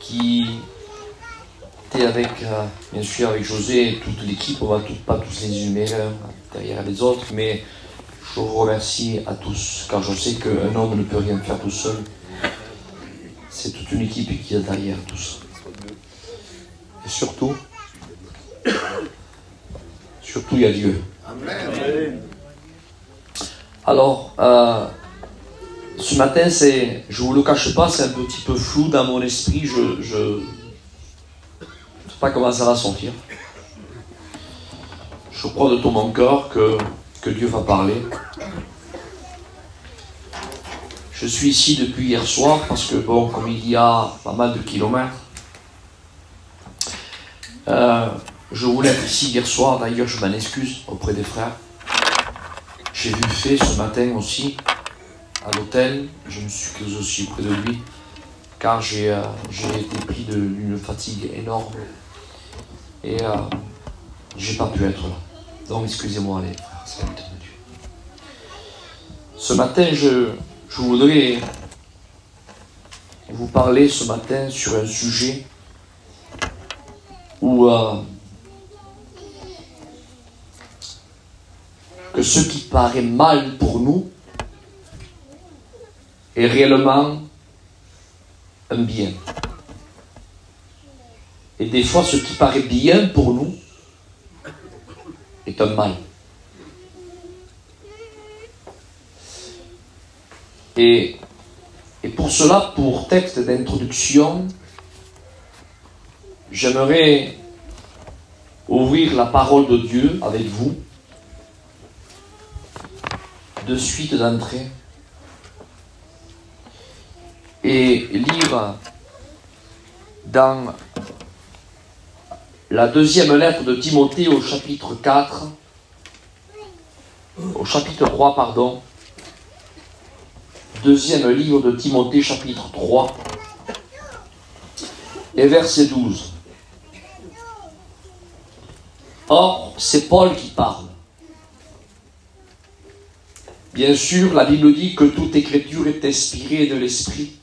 qui était avec, bien sûr, avec José et toute l'équipe. On va pas tous les énumérer derrière les autres, mais je vous remercie à tous, car je sais qu'un homme ne peut rien faire tout seul. C'est toute une équipe qui est derrière tout ça. Et surtout, il y a Dieu. Amen. Alors, ce matin, je ne vous le cache pas, c'est un petit peu flou dans mon esprit. Je ne sais pas comment ça va sortir. Je crois de tout mon cœur que Dieu va parler. Je suis ici depuis hier soir parce que, bon, comme il y a pas mal de kilomètres, je voulais être ici hier soir. D'ailleurs, je m'en excuse auprès des frères. J'ai vu fait ce matin aussi à l'hôtel. Je me suis excusé aussi auprès de lui car j'ai été pris d'une fatigue énorme et j'ai pas pu être là. Donc, excusez-moi les frères, c'est la volonté de Dieu. Ce matin, je voudrais vous parler ce matin sur un sujet où que ce qui paraît mal pour nous est réellement un bien. Et des fois, ce qui paraît bien pour nous est un mal. Et pour cela, pour texte d'introduction, j'aimerais ouvrir la parole de Dieu avec vous, de suite d'entrée, et lire dans la deuxième lettre de Timothée au chapitre 3, pardon, deuxième livre de Timothée, chapitre 3, et verset 12. Or, c'est Paul qui parle. Bien sûr, la Bible dit que toute écriture est inspirée de l'Esprit.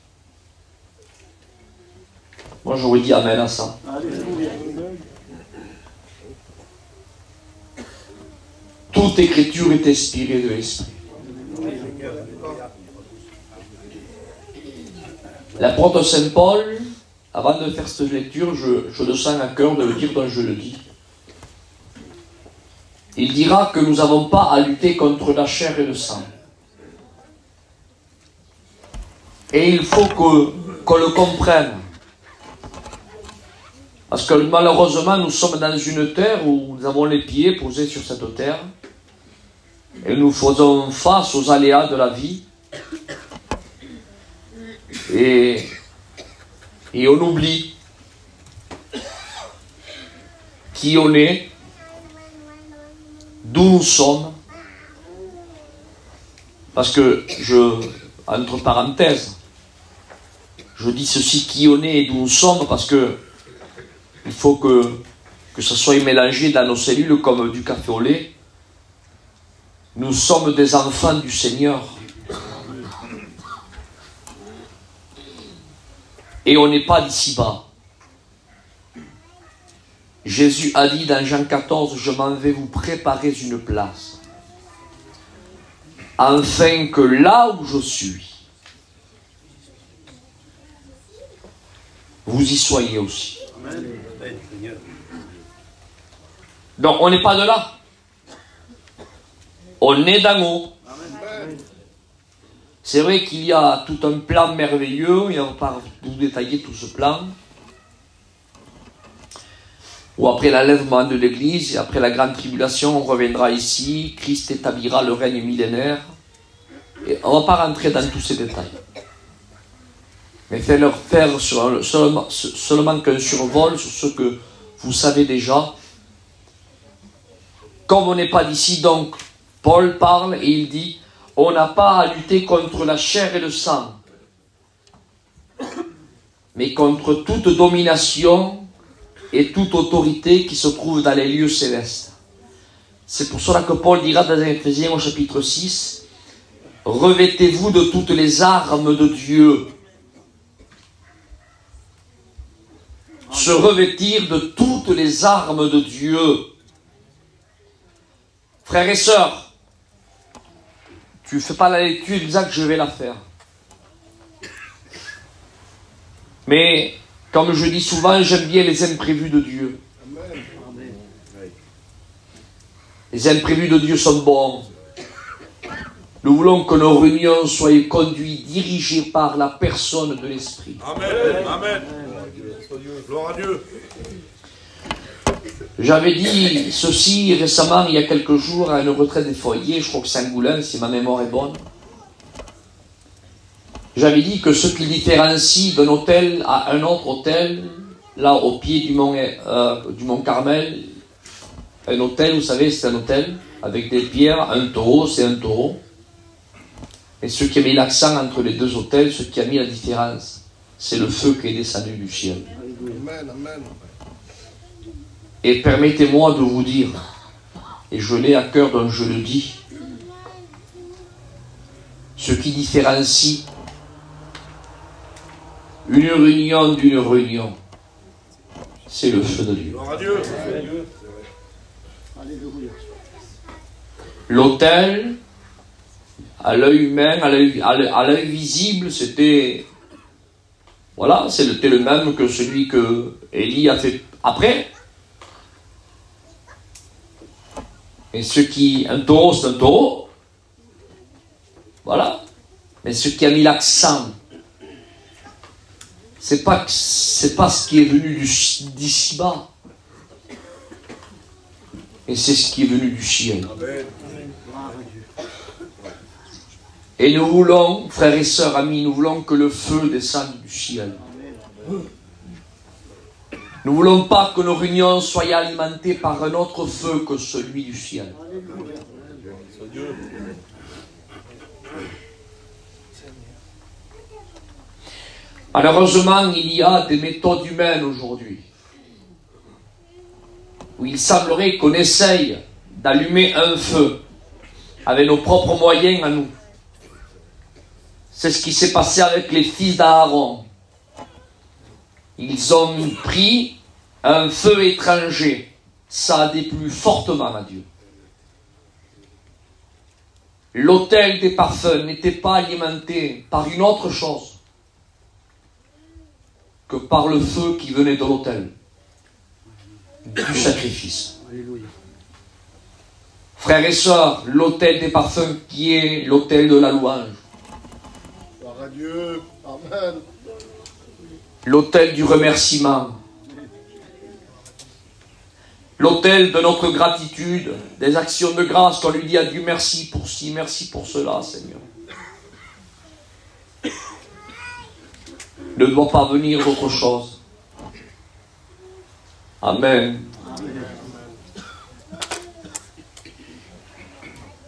Moi, j'aurais dit amen à ça. Toute écriture est inspirée de l'Esprit. L'apôtre Saint Paul, avant de faire cette lecture, je le sens à cœur de le dire, donc je le dis. Il dira que nous n'avons pas à lutter contre la chair et le sang. Et il faut qu'on le comprenne. Parce que malheureusement, nous sommes dans une terre où nous avons les pieds posés sur cette terre. Et nous faisons face aux aléas de la vie. Et on oublie qui on est, d'où nous sommes. Parce que entre parenthèses, je dis ceci, qui on est et d'où nous sommes, parce que il faut que ça soit mélangé dans nos cellules comme du café au lait. Nous sommes des enfants du Seigneur. Et on n'est pas d'ici-bas. Jésus a dit dans Jean 14, « Je m'en vais vous préparer une place, afin que là où je suis, vous y soyez aussi. » Donc on n'est pas de là. On est d'en haut. C'est vrai qu'il y a tout un plan merveilleux, et on ne va pas vous détailler tout ce plan, où après l'enlèvement de l'Église, et après la grande tribulation, on reviendra ici, Christ établira le règne millénaire, et on ne va pas rentrer dans tous ces détails. Mais faire seulement qu'un survol sur ce que vous savez déjà. Comme on n'est pas d'ici, donc, Paul parle et il dit, on n'a pas à lutter contre la chair et le sang, mais contre toute domination et toute autorité qui se trouve dans les lieux célestes. C'est pour cela que Paul dira dans Éphésiens au chapitre 6, revêtez-vous de toutes les armes de Dieu. se revêtir de toutes les armes de Dieu. Frères et sœurs, tu ne fais pas la lecture exacte, je vais la faire. Mais, comme je dis souvent, j'aime bien les imprévus de Dieu. Les imprévus de Dieu sont bons. Nous voulons que nos réunions soient conduites, dirigées par la personne de l'Esprit. Amen. Amen. Gloire à Dieu. J'avais dit ceci récemment, il y a quelques jours, à une retraite des foyers, je crois que c'est Angoulême, si ma mémoire est bonne. J'avais dit que ce qui différencie d'un hôtel à un autre hôtel, là au pied du mont Carmel, un hôtel, vous savez, c'est un hôtel, avec des pierres, un taureau, c'est un taureau. Et ce qui a mis l'accent entre les deux hôtels, ce qui a mis la différence, c'est le feu qui est descendu du ciel. Amen, amen. Et permettez-moi de vous dire, et je l'ai à cœur donc je le dis, ce qui différencie une réunion d'une réunion, c'est le feu de Dieu. Gloire à Dieu. L'autel, à l'œil humain, à l'œil visible, c'était... Voilà, c'était le même que celui que Élie a fait après. Et un taureau, c'est un taureau. Voilà. Mais ce qui a mis l'accent, c'est pas ce qui est venu d'ici bas. Et c'est ce qui est venu du ciel. Et nous voulons, frères et sœurs, amis, nous voulons que le feu descende du ciel. Nous ne voulons pas que nos réunions soient alimentées par un autre feu que celui du ciel. Malheureusement, il y a des méthodes humaines aujourd'hui où il semblerait qu'on essaye d'allumer un feu avec nos propres moyens à nous. C'est ce qui s'est passé avec les fils d'Aaron. Ils ont pris un feu étranger. Ça a déplu fortement à Dieu. L'autel des parfums n'était pas alimenté par une autre chose que par le feu qui venait de l'autel, du sacrifice. Frères et sœurs, l'autel des parfums qui est l'autel de la louange. Gloire à Dieu. Amen. L'autel du remerciement. L'autel de notre gratitude, des actions de grâce qu'on lui dit à Dieu merci pour ci, merci pour cela, Seigneur. Ne doit pas venir d'autre chose. Amen.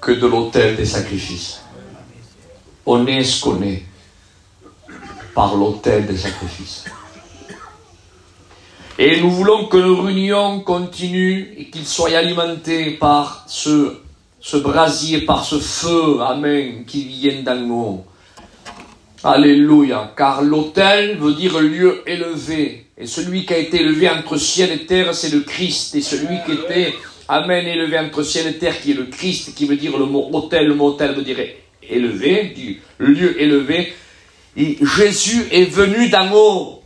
Que de l'autel des sacrifices. On est ce qu'on est par l'autel des sacrifices. Et nous voulons que nos réunions continuent et qu'ils soient alimentés par ce brasier, par ce feu, amen, qui vient d'en haut. Alléluia, car l'autel veut dire lieu élevé. Et celui qui a été élevé entre ciel et terre, c'est le Christ. Et celui qui était, amen, élevé entre ciel et terre, qui est le Christ, qui veut dire le mot autel. Le mot autel veut dire élevé, du lieu élevé. Et Jésus est venu d'en haut.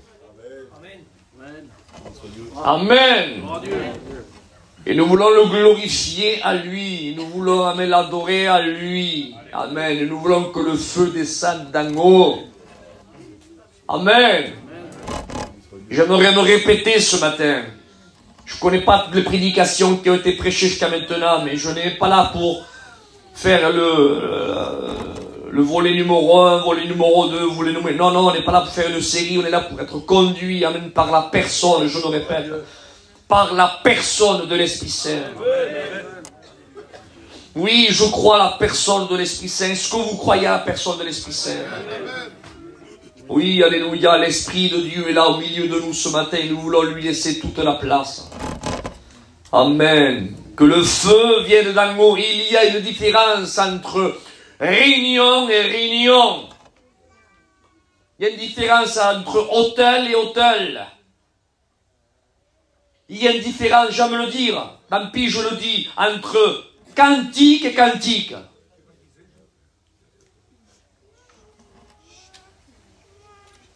Amen. Et nous voulons le glorifier à lui. Nous voulons, amen, l'adorer à lui. Amen. Et nous voulons que le feu descende d'en haut. Amen. J'aimerais me répéter ce matin. Je ne connais pas toutes les prédications qui ont été prêchées jusqu'à maintenant, mais je n'ai pas là pour faire le volet numéro 1, volet numéro 2, volet numéro... Non, on n'est pas là pour faire une série, on est là pour être conduit, amen, par la personne, je le répète, par la personne de l'Esprit Saint. Oui, je crois à la personne de l'Esprit Saint. Est-ce que vous croyez à la personne de l'Esprit Saint? Oui, alléluia, l'Esprit de Dieu est là au milieu de nous ce matin et nous voulons lui laisser toute la place. Amen. Que le feu vienne d'en haut. Il y a une différence entre réunion et réunion. Il y a une différence entre hôtel et hôtel. il y a une différence, j'aime le dire, tant pis je le dis, entre cantique et cantique.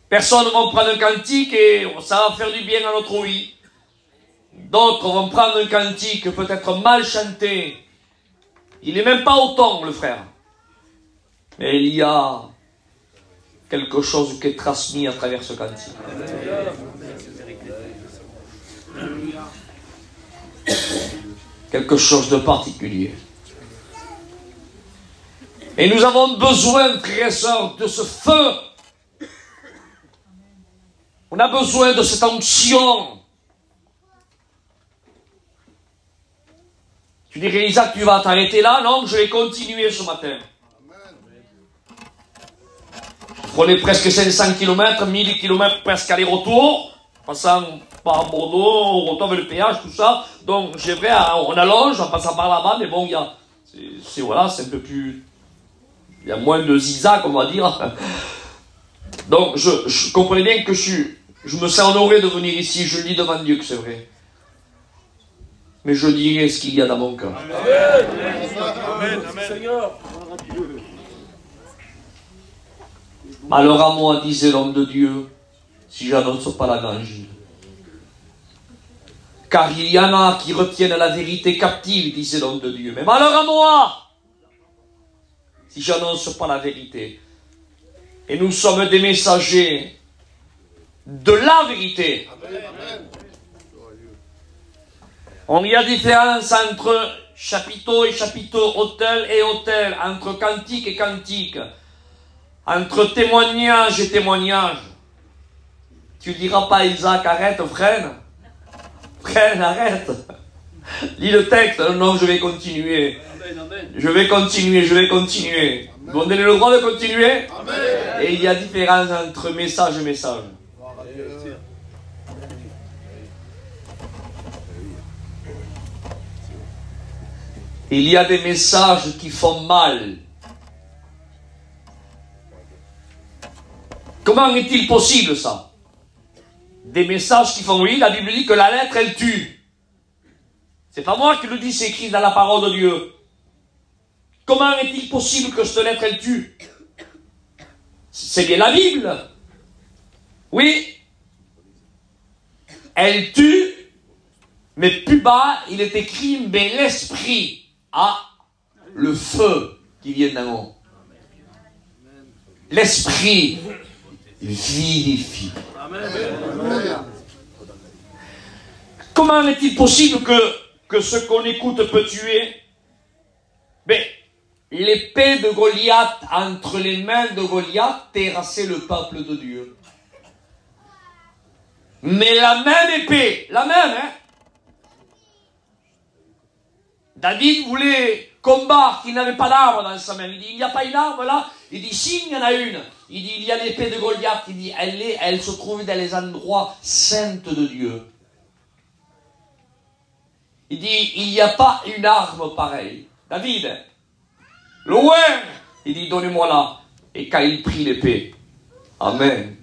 Personne ne va prendre un cantique et ça va faire du bien à notre ouïe. D'autres vont prendre un cantique peut-être mal chanté. Il n'est même pas au ton, le frère. Mais il y a quelque chose qui est transmis à travers ce cantique. Quelque chose de particulier. Et nous avons besoin, frères et sœurs, de ce feu. On a besoin de cette onction. Tu dirais, Isaac, tu vas t'arrêter là? Non, je vais continuer ce matin. Je prenais presque 500 km, 1000 km presque aller-retour, passant par Bordeaux, au retour avec le péage, tout ça. Donc, c'est vrai, on allonge en passant par là-bas, mais bon, il y a, voilà, c'est un peu plus, il y a moins de zigzag, on va dire. Donc, je comprenais bien que je me sens honoré de venir ici, je le dis devant Dieu que c'est vrai. Mais je dirai ce qu'il y a dans mon cœur. Amen. Seigneur. Malheur à moi, disait l'homme de Dieu, si j'annonce pas l'évangile. Car il y en a qui retiennent la vérité captive, disait l'homme de Dieu. Mais malheur à moi, si j'annonce pas la vérité. Et nous sommes des messagers de la vérité. Amen. Il y a différence entre chapiteau et chapiteau, autel et autel, entre cantique et cantique, entre témoignage et témoignage. Tu ne diras pas, Isaac, arrête, freine. Freine, arrête. Lis le texte. Non, je vais continuer. Je vais continuer. Vous me donnez le droit de continuer? Amen. Et il y a différence entre message et message. Il y a des messages qui font mal. Comment est-il possible ça? Des messages qui font, oui, la Bible dit que la lettre, elle tue. C'est pas moi qui le dis, c'est écrit dans la parole de Dieu. Comment est-il possible que cette lettre, elle tue? C'est bien la Bible. Oui. Elle tue, mais plus bas, il est écrit, mais l'esprit a le feu qui vient d'en haut. L'esprit vivifie. Amen. Comment est-il possible que ce qu'on écoute peut tuer? Mais l'épée de Goliath entre les mains de Goliath terrassait le peuple de Dieu. Mais la même épée, la même, hein? David voulait combattre, il n'avait pas d'arme dans sa main. Il dit, il n'y a pas une arme là? Il dit, si, il y en a une. Il dit, il y a l'épée de Goliath. Il dit, elle se trouve dans les endroits saints de Dieu. Il dit, il n'y a pas une arme pareille. David, loin, il dit, donnez-moi là. Et quand il prit l'épée, amen,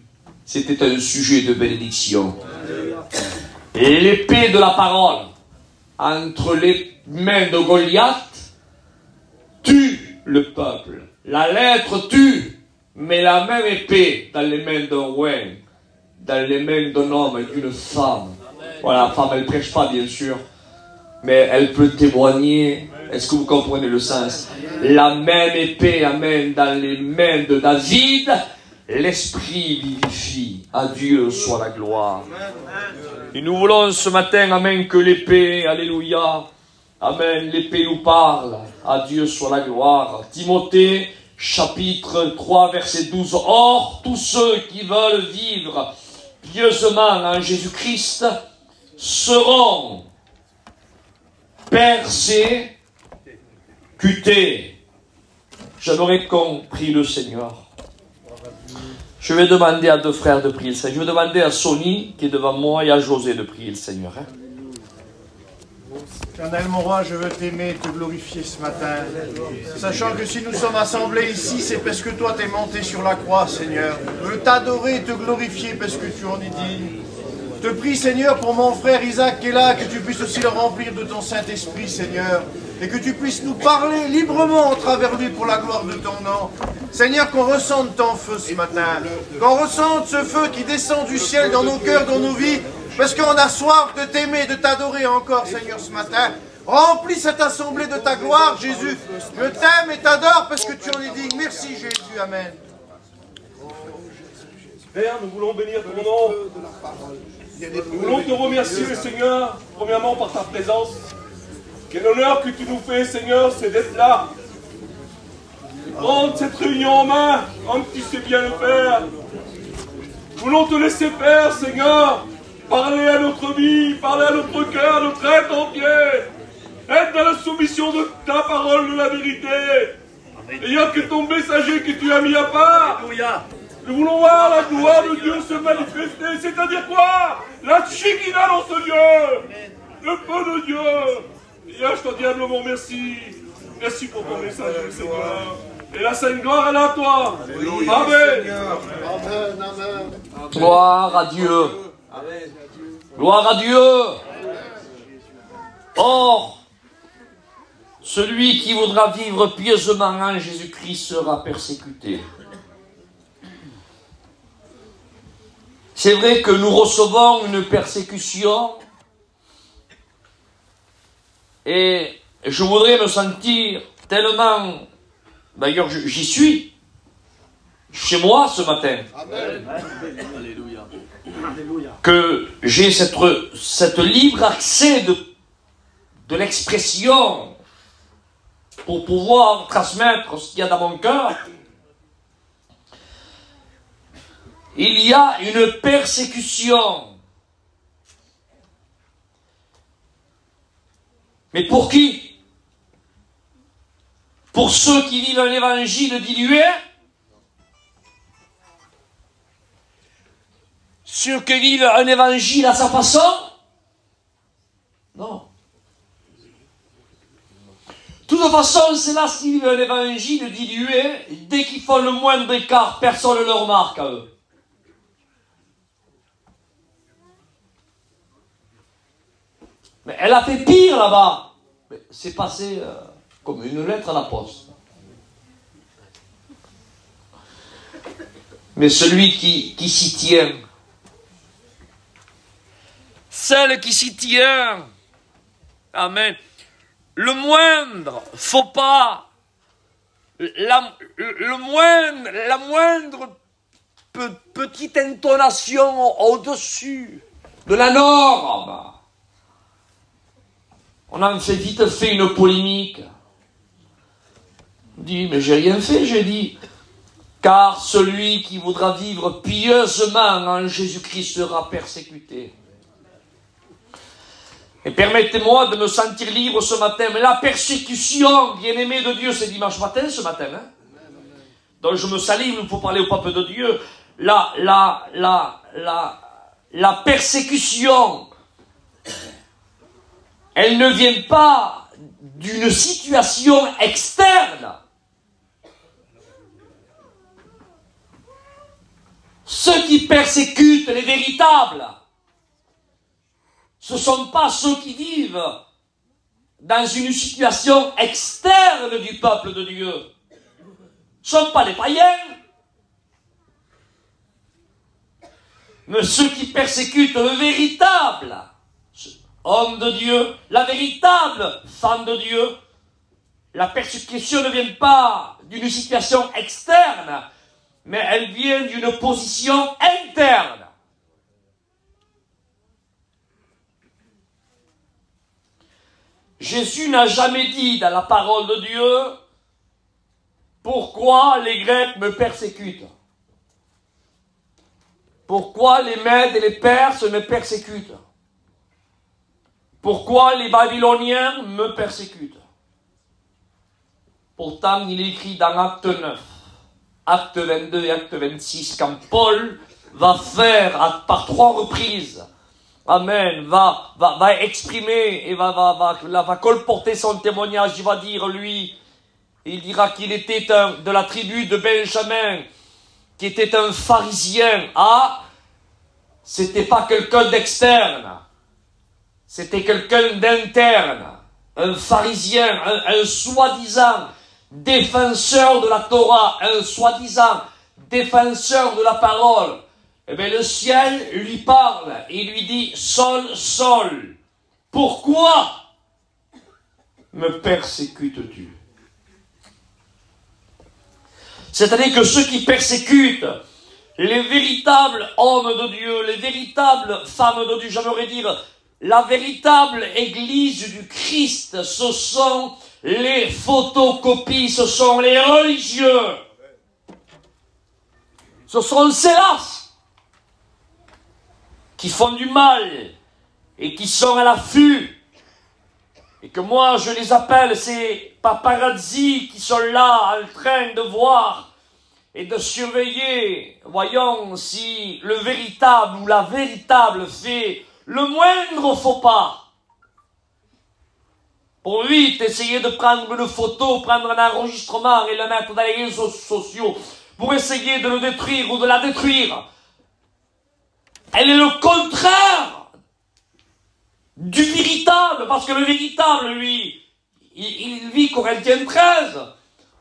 c'était un sujet de bénédiction. Et l'épée de la parole, entre les mains de Goliath, tue le peuple. La lettre tue, mais la même épée dans les mains d'un roi, dans les mains d'un homme et d'une femme. Voilà, la femme, elle ne prêche pas, bien sûr, mais elle peut témoigner. Est-ce que vous comprenez le sens? La même épée, amen, dans les mains de David, l'esprit vivifie. À Dieu soit la gloire. Et nous voulons ce matin, amen, que l'épée, alléluia, amen, l'épée nous parle. À Dieu soit la gloire. Timothée, chapitre 3, verset 12. Or, tous ceux qui veulent vivre pieusement en Jésus-Christ seront persécutés. J'aimerais qu'on prie le Seigneur. Je vais demander à deux frères de prier le Seigneur. Je vais demander à Sonny, qui est devant moi, et à José de prier le Seigneur. Hein? Éternel, mon roi, je veux t'aimer et te glorifier ce matin. Sachant que si nous sommes assemblés ici, c'est parce que toi t'es monté sur la croix, Seigneur. Je veux t'adorer et te glorifier parce que tu en es digne. Je te prie, Seigneur, pour mon frère Isaac qui est là, que tu puisses aussi le remplir de ton Saint-Esprit, Seigneur, et que tu puisses nous parler librement au travers lui pour la gloire de ton nom. Seigneur, qu'on ressente ton feu ce matin, qu'on ressente ce feu qui descend du ciel dans nos cœurs, dans nos vies, parce qu'on a soif de t'aimer, de t'adorer encore, Seigneur, ce matin. Remplis cette assemblée de ta gloire, Jésus. Je t'aime et t'adore parce que tu en es digne. Merci, Jésus. Amen. Père, nous voulons bénir ton nom. Nous voulons te remercier, Seigneur, premièrement par ta présence. Quel honneur que tu nous fais, Seigneur, c'est d'être là. Prendre cette réunion en main, comme tu sais bien le faire. Nous voulons te laisser faire, Seigneur. Parler à notre vie, parler à notre cœur, à notre être entier. Être dans la soumission de ta parole, de la vérité. Et il n'y a que ton messager que tu as mis à part. Nous voulons voir la gloire de Dieu se manifester. C'est-à-dire quoi? La Shekinah dans ce Dieu. Le feu de Dieu. Et là, je te dis humblement merci. Merci pour ton messager, Seigneur. Et la sainte gloire, elle est à toi. Amen. Amen. Gloire à Dieu. Gloire à Dieu. Or, celui qui voudra vivre pieusement en Jésus-Christ sera persécuté. C'est vrai que nous recevons une persécution et je voudrais me sentir tellement, d'ailleurs j'y suis, chez moi ce matin, que j'ai cette libre accès de l'expression pour pouvoir transmettre ce qu'il y a dans mon cœur. Il y a une persécution. Mais pour qui? Pour ceux qui vivent un évangile dilué? Ceux qui vivent un évangile à sa façon? Non. De toute façon, c'est là s'ils vivent un évangile dilué, dès qu'ils font le moindre écart, personne ne le remarque à eux. Mais elle a fait pire là-bas. C'est passé comme une lettre à la poste. Mais celui qui s'y tient, celle qui s'y tient, amen, le moindre faux pas, la moindre petite intonation au-dessus de la norme, on en fait vite fait une polémique. On dit, mais j'ai rien fait, j'ai dit. Car celui qui voudra vivre pieusement en Jésus-Christ sera persécuté. Et permettez-moi de me sentir libre ce matin. Mais la persécution, bien-aimé de Dieu, c'est dimanche matin, ce matin. Hein? Donc je me sens libre pour parler au peuple de Dieu. La persécution, elle ne vient pas d'une situation externe. Ceux qui persécutent les véritables, ce ne sont pas ceux qui vivent dans une situation externe du peuple de Dieu. Ce ne sont pas les païens. Mais ceux qui persécutent le véritable homme de Dieu, la véritable femme de Dieu, la persécution ne vient pas d'une situation externe, mais elle vient d'une position interne. Jésus n'a jamais dit dans la parole de Dieu « Pourquoi les Grecs me persécutent? Pourquoi les Mèdes et les Perses me persécutent? Pourquoi les Babyloniens me persécutent ?» Pourtant, il est écrit dans Acte 9, Acte 22 et Acte 26, quand Paul va faire par 3 reprises, amen, va exprimer et va colporter son témoignage. Il va dire, lui, il dira qu'il était de la tribu de Benjamin, qui était un pharisien. Ah, c'était pas quelqu'un d'externe, c'était quelqu'un d'interne, un pharisien, un soi-disant défenseur de la Torah, un soi-disant défenseur de la parole. Eh bien, le ciel lui parle et lui dit, Saul, Saul, pourquoi me persécutes-tu? C'est-à-dire que ceux qui persécutent les véritables hommes de Dieu, les véritables femmes de Dieu, j'aimerais dire, la véritable Église du Christ, ce sont les photocopies, ce sont les religieux. Ce sont ceux-là qui font du mal et qui sont à l'affût. Et que moi, je les appelle ces paparazzi qui sont là en train de voir et de surveiller. Voyons si le véritable ou la véritable fait le moindre faux pas. Pour vite essayer de prendre une photo, prendre un enregistrement et le mettre dans les réseaux sociaux pour essayer de le détruire ou de la détruire. Elle est le contraire du véritable, parce que le véritable, lui, il vit Corinthiens 13.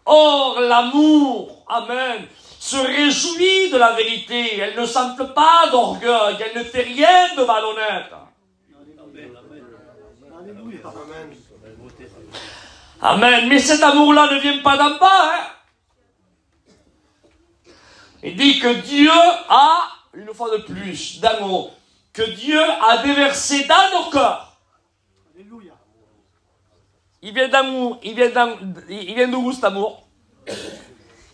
Or, l'amour, amen, se réjouit de la vérité. Elle ne s'enfle pas d'orgueil, elle ne fait rien de malhonnête. Amen. Mais cet amour-là ne vient pas d'en bas. Il dit que Dieu a, une fois de plus, d'amour, que Dieu a déversé dans nos cœurs. Alléluia. Il vient d'amour. Il vient d'où cet amour?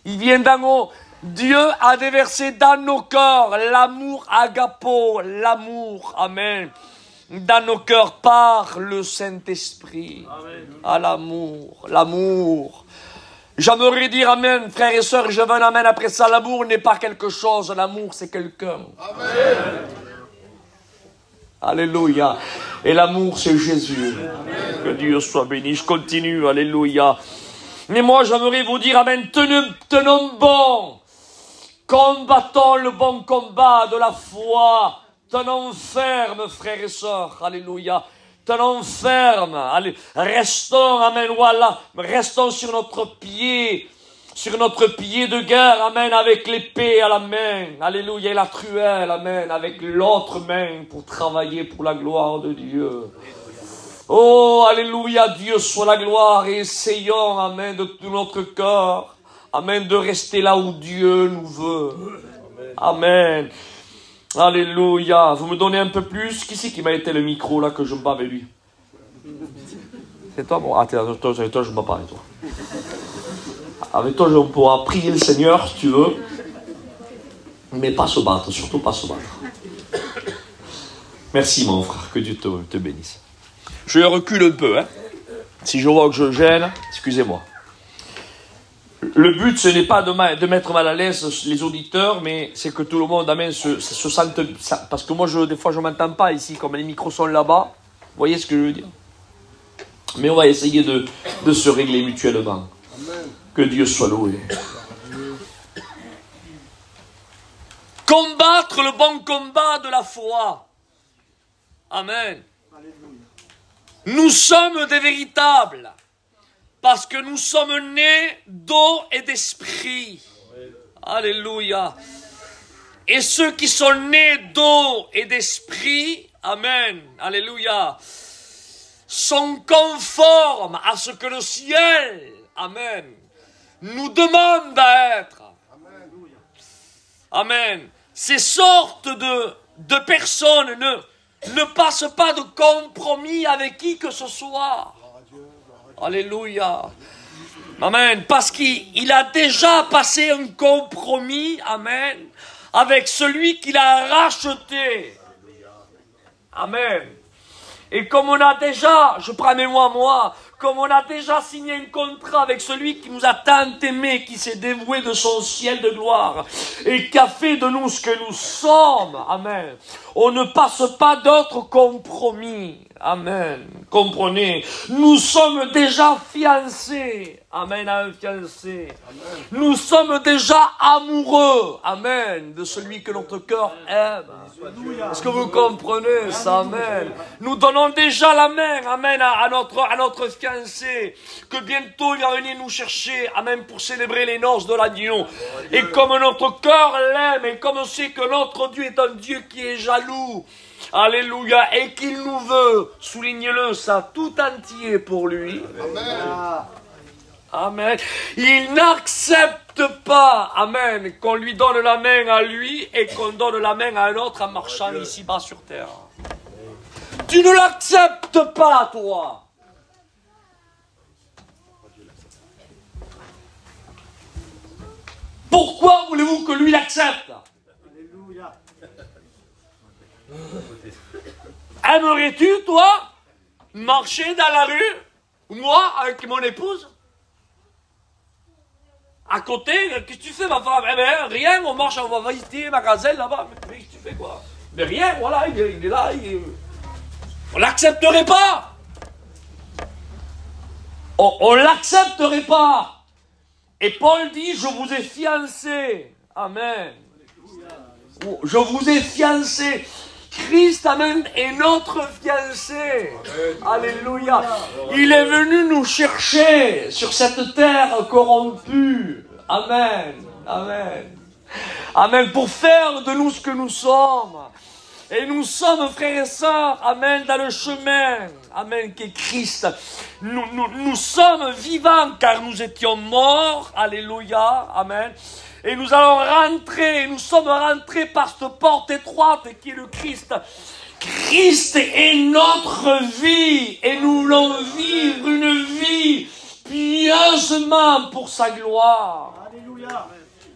Il vient d'amour. Dieu a déversé dans nos cœurs l'amour agapo, l'amour, amen, dans nos cœurs par le Saint-Esprit. À l'amour, l'amour. J'aimerais dire amen, frères et sœurs, je veux un amen après ça. L'amour n'est pas quelque chose, l'amour c'est quelqu'un. Amen. Alléluia. Et l'amour, c'est Jésus. Amen. Que Dieu soit béni. Je continue. Alléluia. Mais moi, j'aimerais vous dire, amen, tenons bon. Combattons le bon combat de la foi. Tenons ferme, frères et sœurs. Alléluia. Tenons ferme. Allez, restons, amen, voilà. Restons sur notre pied de guerre, amen, avec l'épée à la main, alléluia, et la truelle, amen, avec l'autre main pour travailler pour la gloire de Dieu. Oh, alléluia, Dieu soit la gloire, et essayons, amen, de tout notre cœur, amen, de rester là où Dieu nous veut. Amen. Alléluia. Vous me donnez un peu plus? Qui c'est qui m'a été le micro, là, que je me bats avec lui? C'est toi? Bon, attends, toi, je me bats pas avec toi. Avec toi, on pourra prier le Seigneur, si tu veux, mais pas se battre, surtout pas se battre. Merci, mon frère, que Dieu te bénisse. Je recule un peu, hein. Si je vois que je gêne, excusez-moi. Le but, ce n'est pas de mettre mal à l'aise les auditeurs, mais c'est que tout le monde, amen, se sente... Parce que moi, des fois, je ne m'entends pas ici, comme les micros sont là-bas. Vous voyez ce que je veux dire? Mais on va essayer de se régler mutuellement. Amen. Que Dieu soit loué. Combattre le bon combat de la foi. Amen. Nous sommes des véritables. Parce que nous sommes nés d'eau et d'esprit. Alléluia. Et ceux qui sont nés d'eau et d'esprit, amen, alléluia, sont conformes à ce que le ciel, amen, nous demande à être. Amen. Ces sortes de personnes ne passent pas de compromis avec qui que ce soit. Alléluia. Amen. Parce qu'il a déjà passé un compromis, amen, avec celui qu'il a racheté. Amen. Et comme on a déjà, je prends mes mots à moi, comme on a déjà signé un contrat avec celui qui nous a tant aimés, qui s'est dévoué de son ciel de gloire, et qui a fait de nous ce que nous sommes, amen, on ne passe pas d'autres compromis, amen, comprenez, nous sommes déjà fiancés, Amen, à un fiancé. Nous sommes déjà amoureux, amen, de celui que notre cœur aime. Est-ce que vous comprenez ça, amen? Nous donnons déjà la main, amen, à notre fiancé, que bientôt il va venir nous chercher, amen, pour célébrer les noces de l'agneau. Et comme notre cœur l'aime, et comme on sait que notre Dieu est un Dieu qui est jaloux, alléluia, et qu'il nous veut, soulignez-le, ça tout entier pour lui. Amen. Amen. Il n'accepte pas, amen, qu'on lui donne la main à lui et qu'on donne la main à un autre en marchant ici-bas sur terre. Tu ne l'acceptes pas, toi. Pourquoi voulez-vous que lui l'accepte? Alléluia. Aimerais-tu, toi, marcher dans la rue, moi, avec mon épouse? À côté, qu'est-ce que tu fais, ma femme? Eh bien, rien, on marche, on va visiter ma gazelle là-bas. Mais qu'est-ce que tu fais, quoi? Mais rien, voilà, il est là, on l'accepterait pas. On l'accepterait pas. Et Paul dit, je vous ai fiancé. Amen. Je vous ai fiancé. Christ, amen, est notre fiancé. Alléluia. Il est venu nous chercher sur cette terre corrompue. Amen. Amen. Amen. Pour faire de nous ce que nous sommes. Et nous sommes, frères et sœurs, amen, dans le chemin, amen, qui est Christ. Nous sommes vivants car nous étions morts. Alléluia. Amen. Et nous allons rentrer, nous sommes rentrés par cette porte étroite qui est le Christ. Christ est notre vie et nous voulons vivre une vie pieusement pour sa gloire. Alléluia.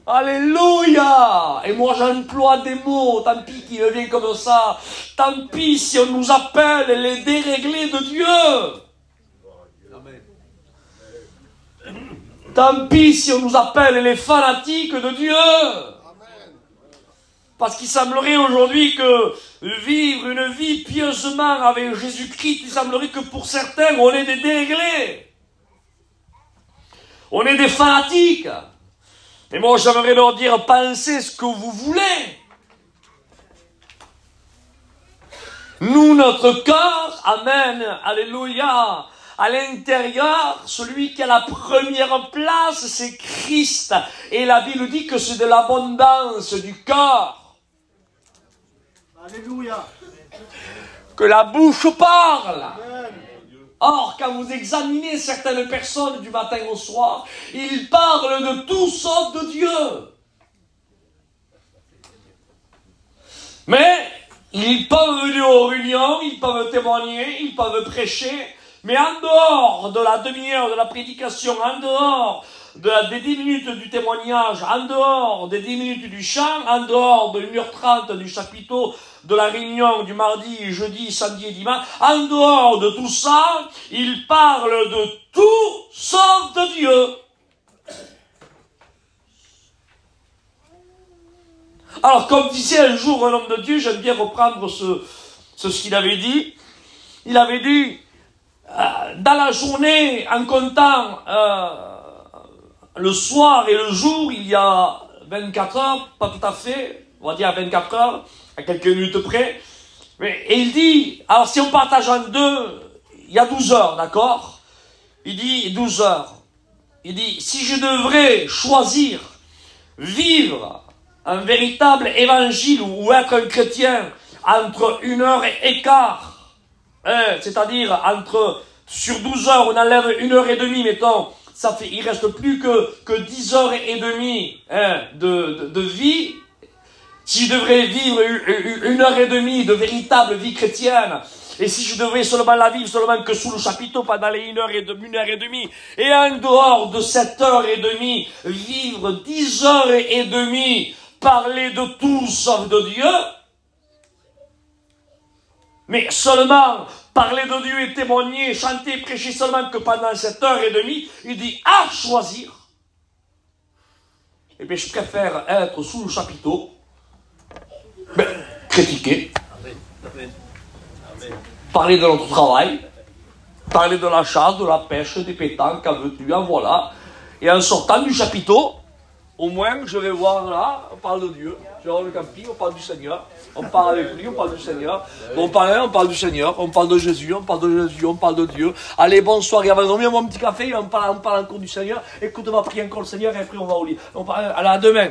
Alléluia. Et moi j'emploie des mots, tant pis qu'il me vient comme ça. Tant pis si on nous appelle les déréglés de Dieu. Tant pis si on nous appelle les fanatiques de Dieu. Parce qu'il semblerait aujourd'hui que vivre une vie pieusement avec Jésus-Christ, il semblerait que pour certains, on est des déréglés. On est des fanatiques. Et moi, j'aimerais leur dire, pensez ce que vous voulez. Nous, notre cœur, amen, alléluia, à l'intérieur, celui qui a la première place, c'est Christ. Et la Bible dit que c'est de l'abondance du cœur. Alléluia. Que la bouche parle. Amen. Or, quand vous examinez certaines personnes du matin au soir, ils parlent de tout sauf de Dieu. Mais ils peuvent venir aux réunions, ils peuvent témoigner, ils peuvent prêcher. Mais en dehors de la demi-heure de la prédication, en dehors des 10 minutes du témoignage, en dehors des 10 minutes du chant, en dehors de 1h30 du chapiteau, de la réunion du mardi, jeudi, samedi et dimanche, en dehors de tout ça, il parle de tout sauf de Dieu. Alors, comme disait un jour un homme de Dieu, j'aime bien reprendre ce qu'il avait dit. Il avait dit, dans la journée, en comptant le soir et le jour, il y a 24 heures, pas tout à fait, on va dire 24 heures, à quelques minutes près. Et il dit, alors si on partage en deux, il y a 12 heures, d'accord? Il dit 12 heures. Il dit, si je devrais choisir, vivre un véritable évangile ou être un chrétien entre 1 heure et quart, c'est-à-dire sur 12 heures, on enlève 1 heure et demie, mettons, ça fait, il reste plus que 10 heures et demie de vie. Si je devrais vivre 1 heure et demie de véritable vie chrétienne, et si je devrais seulement la vivre seulement que sous le chapiteau pendant les 1 heure et demie, et en dehors de 7 heures et demie, vivre 10 heures et demie, parler de tout sauf de Dieu, mais seulement parler de Dieu et témoigner, chanter, prêcher seulement que pendant 7 heures et demie, il dit à choisir. Eh bien, je préfère être sous le chapiteau, critiquer, parler de notre travail, Parler de la chasse, de la pêche, des pétanques, en veux-tu, en voilà. Et en sortant du chapiteau, au moins, je vais voir là, on parle de Dieu. Je vais voir le camping, on parle du Seigneur. On parle avec lui, on parle du Seigneur. Bon, on parle du Seigneur, on parle de Jésus, on parle de Jésus, on parle de Dieu. Allez, bonsoir, il y a un petit café, on parle encore du Seigneur. Écoute, on va prier encore le Seigneur et après on va au lit. On parle, allez, à demain.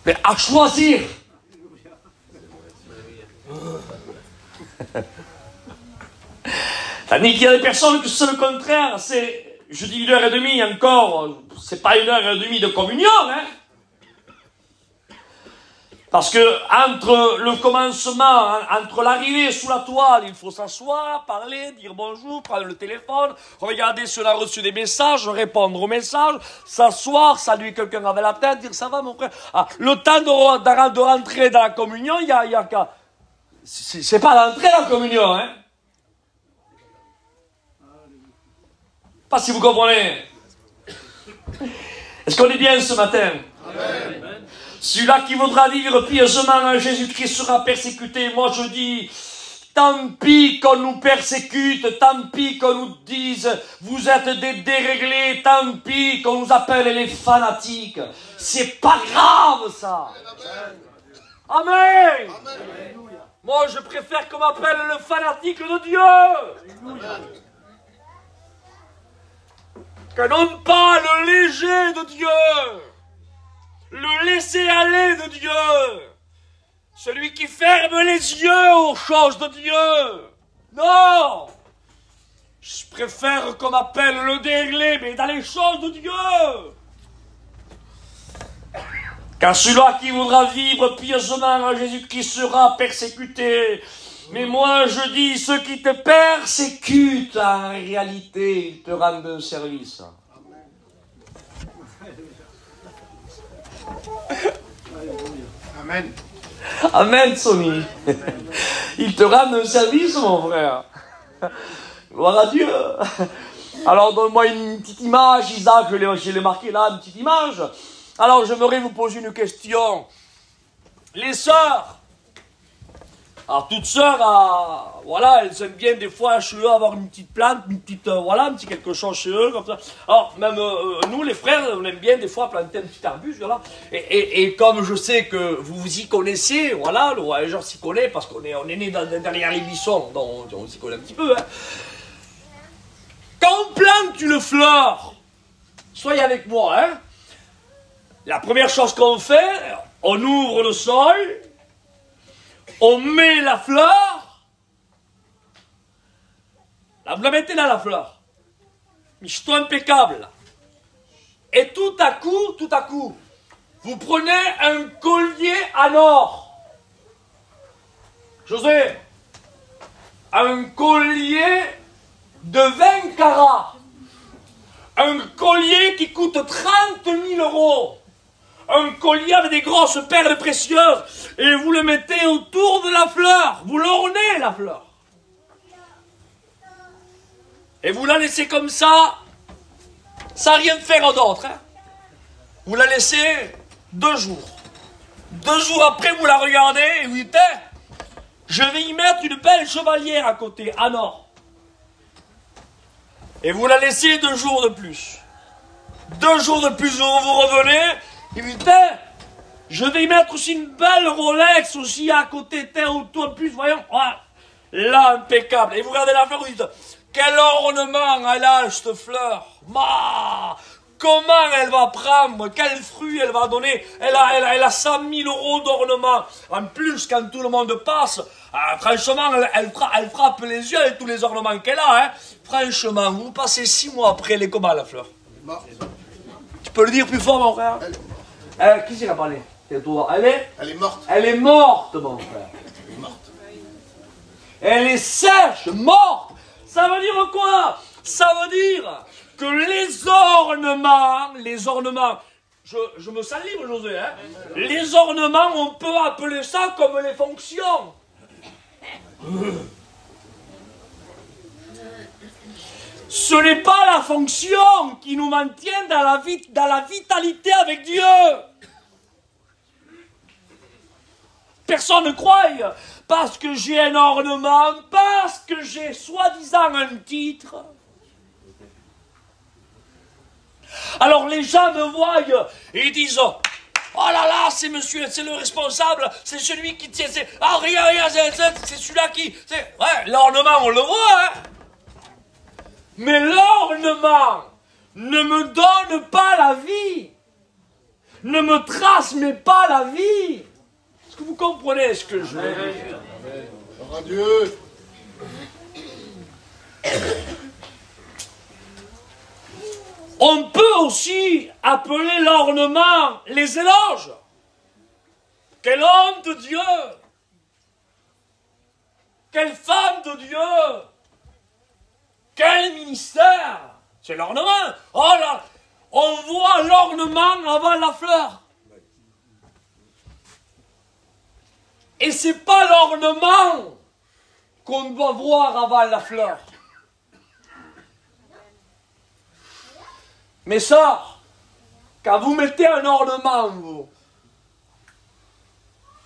Mais à choisir. Tandis qu'il y a des personnes que c'est le contraire, c'est, je dis 1h30 encore, c'est pas 1h30 de communion, hein. Parce que entre le commencement, entre l'arrivée sous la toile, il faut s'asseoir, parler, dire bonjour, prendre le téléphone, regarder si on a reçu des messages, répondre aux messages, s'asseoir, saluer quelqu'un avec la tête, dire ça va mon frère. Ah, le temps de rentrer dans la communion, il y a qu'à... C'est pas l'entrée dans la communion, hein. Pas si vous comprenez. Est-ce qu'on est bien ce matin? Amen. Celui-là qui voudra vivre pieusement en Jésus-Christ sera persécuté. Moi je dis, tant pis qu'on nous persécute, tant pis qu'on nous dise, vous êtes des déréglés, tant pis qu'on nous appelle les fanatiques. C'est pas grave ça. Amen. Amen. Moi je préfère qu'on m'appelle le fanatique de Dieu. Amen. Que non pas le léger de Dieu, le laisser-aller de Dieu, celui qui ferme les yeux aux choses de Dieu. Non, je préfère qu'on m'appelle le déréglé, mais dans les choses de Dieu. Car celui-là qui voudra vivre pieusement en Jésus-Christ sera persécuté. Mais moi je dis, ceux qui te persécutent, en réalité, ils te rendent un service. Amen. Amen, Sonny. Ils te rendent un service, mon frère. Gloire à Dieu. Alors donne-moi une petite image, Isaac, je l'ai marqué là, une petite image. Alors j'aimerais vous poser une question. Les sœurs, alors toutes sœurs, voilà, elles aiment bien des fois chez eux avoir une petite plante, une petite, voilà, un petit quelque chose chez eux, comme ça. Alors même nous les frères, on aime bien des fois planter un petit arbuste, voilà. Et comme je sais que vous vous y connaissez, voilà, le voyageur s'y connaît parce qu'on est né derrière les buissons, donc on s'y connaît un petit peu, hein. Quand on plante une fleur, soyez avec moi, hein. La première chose qu'on fait, on ouvre le sol. On met la fleur, là, vous la mettez là la fleur, michto impeccable, et tout à coup, vous prenez un collier en or, José, un collier de 20 carats, un collier qui coûte 30 000 €. Un collier avec des grosses perles précieuses, et vous le mettez autour de la fleur, vous l'ornez la fleur. Et vous la laissez comme ça, sans rien faire d'autre, hein. Vous la laissez 2 jours. 2 jours après, vous la regardez, et vous dites, je vais y mettre une belle chevalière à côté, en or. Et vous la laissez 2 jours de plus. 2 jours de plus, vous revenez, et vous dites, je vais y mettre aussi une belle Rolex aussi à côté, autour de plus, voyons, voilà. Là, impeccable. Et vous regardez la fleur, vous dites, quel ornement elle a, cette fleur. Comment elle va prendre, quel fruit elle va donner. Elle a 100 000 € d'ornement. En plus, quand tout le monde passe, franchement, elle frappe les yeux avec tous les ornements qu'elle a, hein. Franchement, vous passez 6 mois après, elle est comment la fleur? Tu peux le dire plus fort, mon frère? Qui c'est qui a parlé? Elle est morte. Elle est morte, mon frère. Elle est morte. Elle est sèche, morte. Ça veut dire quoi? Ça veut dire que les ornements, je me sens libre, José, hein? Les ornements, on peut appeler ça comme les fonctions. Ce n'est pas la fonction qui nous maintient dans la vitalité avec Dieu. personne ne croie, parce que j'ai un ornement, parce que j'ai soi-disant un titre. Alors les gens me voient et ils disent, oh là là, c'est monsieur, c'est le responsable, c'est celui qui tient, rien, c'est celui-là qui... Ouais, l'ornement, on le voit, hein. Mais l'ornement ne me donne pas la vie, ne me transmet pas la vie. Est-ce que vous comprenez ce que je veux dire? Gloire à Dieu. On peut aussi appeler l'ornement les éloges. Quel homme de Dieu! Quelle femme de Dieu! Quel ministère! C'est l'ornement. Oh là, on voit l'ornement avant la fleur. Et c'est pas l'ornement qu'on doit voir avant la fleur. Mais ça, quand vous mettez un ornement,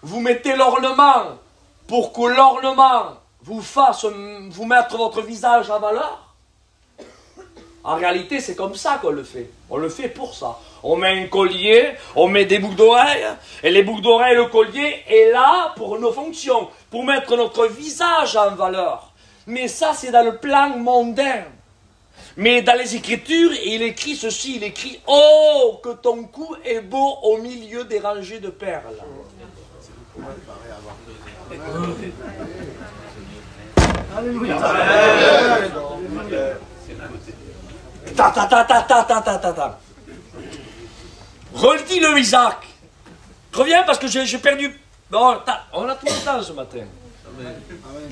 vous mettez l'ornement pour que l'ornement vous fasse vous mettre votre visage en valeur. En réalité, c'est comme ça qu'on le fait. On le fait pour ça. On met un collier, on met des boucles d'oreilles, et les boucles d'oreilles, le collier est là pour nos fonctions, pour mettre notre visage en valeur. Mais ça, c'est dans le plan mondain. Mais dans les Écritures, il écrit ceci, il écrit « Oh, que ton cou est beau au milieu des rangées de perles ». Alléluia. Ta. Redis-le, Isaac. Reviens parce que j'ai perdu... Bon, on a tout le temps ce matin.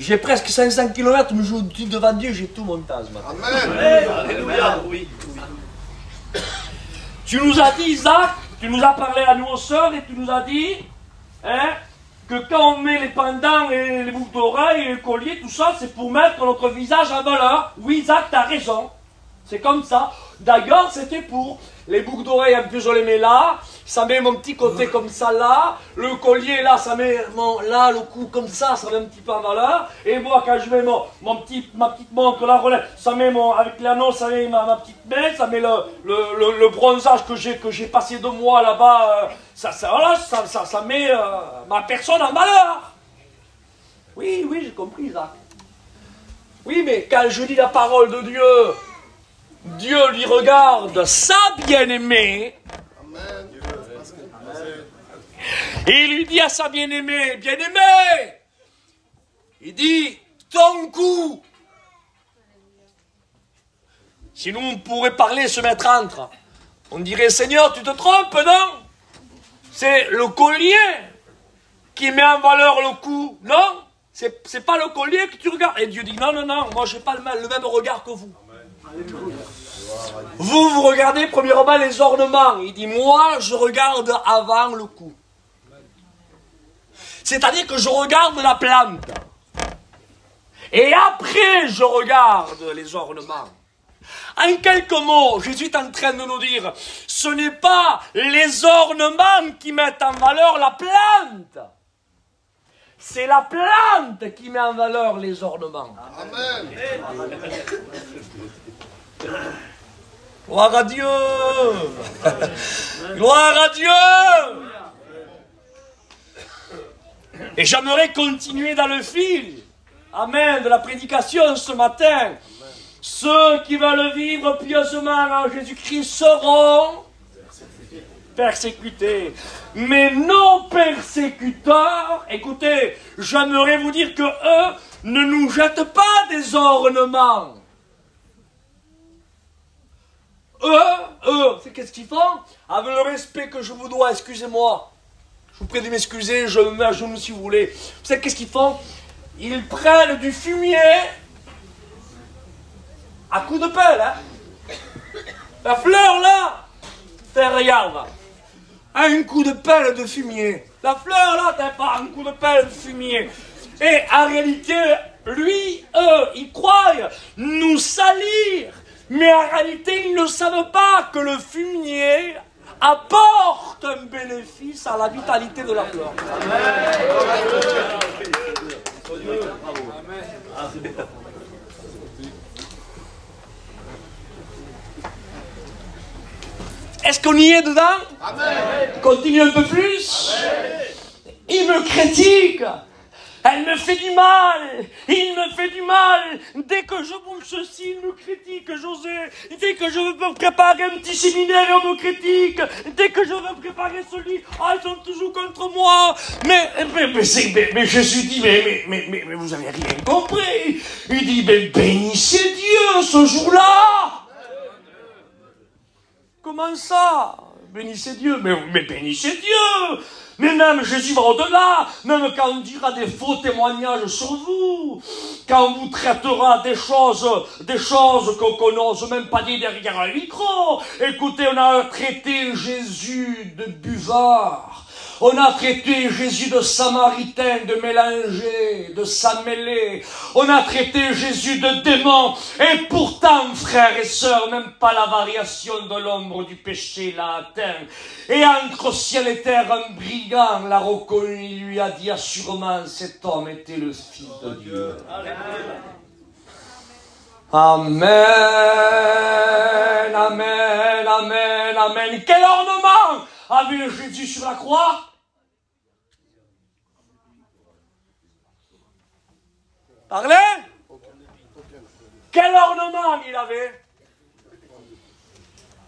J'ai presque 500 km, mais je dis devant Dieu, j'ai tout mon temps ce matin. Amen. Alléluia. Oui. Tu nous as dit, Isaac, tu nous as parlé à nous aux sœurs et tu nous as dit que quand on met les pendants et les boucles d'oreilles et les colliers, tout ça, c'est pour mettre notre visage en valeur. Oui, Isaac, tu as raison. C'est comme ça. D'ailleurs, c'était pour les boucles d'oreilles, en plus je les mets là, ça met mon petit côté comme ça là, le collier là, ça met là le cou comme ça met un petit peu en valeur, et moi quand je mets ma petite montre, la relève, ça met avec l'anneau, ça met ma petite main, ça met le bronzage que j'ai passé de moi là-bas, ça met ma personne en valeur. Oui, j'ai compris, Isaac. Oui, mais quand je lis la parole de Dieu, Dieu lui regarde sa bien-aimée. Amen. Et il lui dit à sa bien-aimée, bien-aimée, il dit, ton cou. Sinon on pourrait parler, se mettre entre. On dirait, Seigneur, tu te trompes, non? C'est le collier qui met en valeur le cou, non? C'est pas le collier que tu regardes. Et Dieu dit, non, moi j'ai pas le même regard que vous. Vous regardez premièrement les ornements. Il dit, moi, je regarde avant le cou. C'est-à-dire que je regarde la plante. Et après, je regarde les ornements. En quelques mots, Jésus est en train de nous dire, ce n'est pas les ornements qui mettent en valeur la plante. C'est la plante qui met en valeur les ornements. Amen. Gloire à Dieu. Gloire à Dieu. Et j'aimerais continuer dans le fil, amen, de la prédication ce matin. Ceux qui veulent vivre pieusement en Jésus-Christ seront persécutés. Mais nos persécuteurs, écoutez, j'aimerais vous dire que eux ne nous jettent pas des ornements. Eux, c'est qu'est-ce qu'ils font? Avec le respect que je vous dois, excusez-moi. Je vous prie de m'excuser, je me mets à genoux si vous voulez. Vous savez qu'est-ce qu'ils font? Ils prennent du fumier à coups de pelle, hein. La fleur là, regarde, un coup de pelle de fumier. La fleur là, t'as pas un coup de pelle de fumier. Et en réalité, lui, eux, ils croient nous salir. Mais en réalité, ils ne savent pas que le fumier apporte un bénéfice à la vitalité de la plante. Est-ce qu'on y est dedans? Amen. Continue un peu plus. Amen. Il me critique. Elle me fait du mal. Il me fait du mal. Dès que je bouge ceci, il me critique, José. Dès que je veux préparer un petit séminaire, on me critique. Dès que je veux préparer celui, ils sont toujours contre moi. Mais Jésus dit, mais vous avez rien compris. Il dit, bénissez Dieu ce jour-là. Comment ça? Bénissez Dieu, mais bénissez Dieu. Mais même Jésus va au-delà, même quand on dira des faux témoignages sur vous, quand on vous traitera des choses qu'on n'ose même pas dire derrière un micro. Écoutez, on a traité Jésus de buvard. On a traité Jésus de samaritain, de mélanger, de s'ammêler. On a traité Jésus de démon. Et pourtant, frères et sœurs, même pas la variation de l'ombre du péché l'a atteint. Et entre ciel et terre, un brigand l'a reconnu. Il lui a dit assurément, cet homme était le Fils de Dieu. Amen, amen, amen, amen. Quel ornement avait Jésus sur la croix? Parlez? Quel ornement il avait?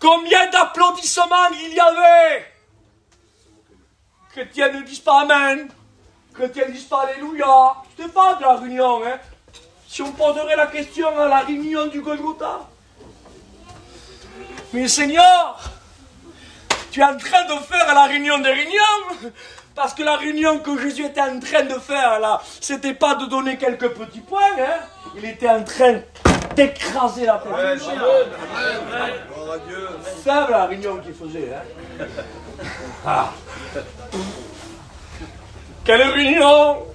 Combien d'applaudissements il y avait? Chrétiens ne disent pas Amen. Chrétiens ne disent pas Alléluia. C'était pas de la réunion, hein. Si on poserait la question à la réunion du Golgotha. Mais Seigneur, tu es en train de faire la réunion des réunions. Parce que la réunion que Jésus était en train de faire là, c'était pas de donner quelques petits points, hein. Il était en train d'écraser la terre. C'est la réunion qu'il faisait, hein. Ah. Quelle réunion!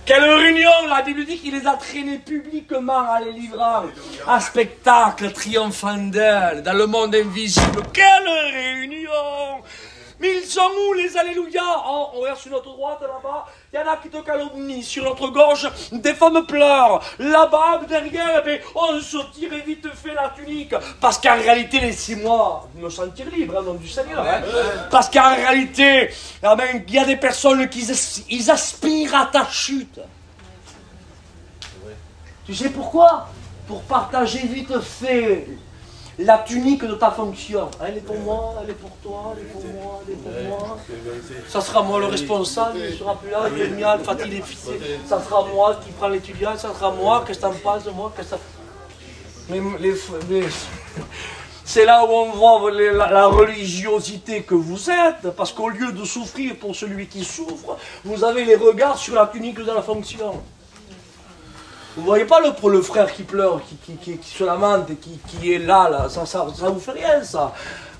Quelle réunion! La Bible dit qu'il les a traînés publiquement à les livrant. Un spectacle triomphant d'elle, dans le monde invisible. Quelle réunion! Mais ils sont où les alléluia? Oh, on regarde sur notre droite là-bas, il y en a qui te calomnient, sur notre gauche, des femmes pleurent, là-bas, derrière, on se tire vite fait la tunique, parce qu'en réalité, laissez-moi me sentir libre, au nom du Seigneur, hein. Parce qu'en réalité, il y a des personnes qui ils aspirent à ta chute. Tu sais pourquoi? Pour partager vite fait la tunique de ta fonction. Elle est pour moi, elle est pour toi, elle est pour moi, elle est pour moi. Ça sera moi le responsable, il ne sera plus là, génial, fatigué, ça sera moi qui prends l'étudiant, ça sera moi, qu'est-ce que t'en penses de moi, qu'est-ce que ça... Mais c'est là où on voit la religiosité que vous êtes, parce qu'au lieu de souffrir pour celui qui souffre, vous avez les regards sur la tunique de la fonction. Vous voyez pas le frère qui pleure, qui se lamente, qui est là, ça vous fait rien ça.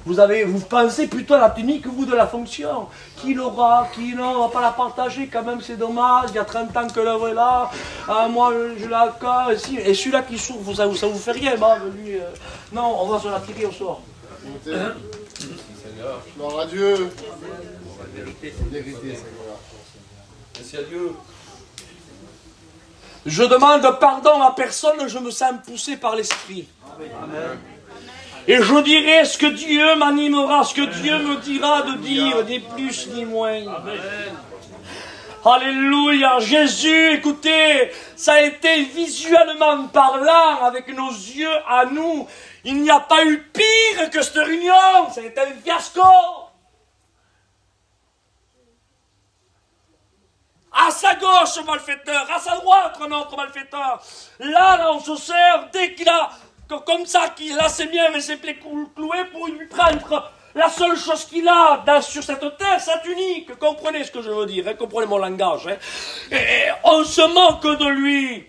Vous pensez plutôt à la tunique, vous, de la fonction. Qui l'aura, qui non, on va pas la partager, quand même c'est dommage, il y a 30 ans que l'œuvre est là, moi je la casse, et celui-là qui souffre, ça vous fait rien, lui, non, on va se la tirer au sort. Gloire à Dieu. Vérité, Seigneur. Merci à Dieu. Je demande pardon à personne, je me sens poussé par l'Esprit. Amen. Et je dirai ce que Dieu m'animera, ce que Dieu me dira de dire, ni plus ni moins. Amen. Alléluia. Jésus, écoutez, ça a été visuellement parlant avec nos yeux à nous. Il n'y a pas eu pire que cette réunion. Ça a été un fiasco. À sa gauche, un malfaiteur. À sa droite, un autre malfaiteur. Là, on se sert dès qu'il a, comme ça, qu'il a ses miens et ses plaies clouées pour lui prendre la seule chose qu'il a sur cette terre, sa tunique. Comprenez ce que je veux dire, hein, comprenez mon langage. Hein. Et on se moque de lui.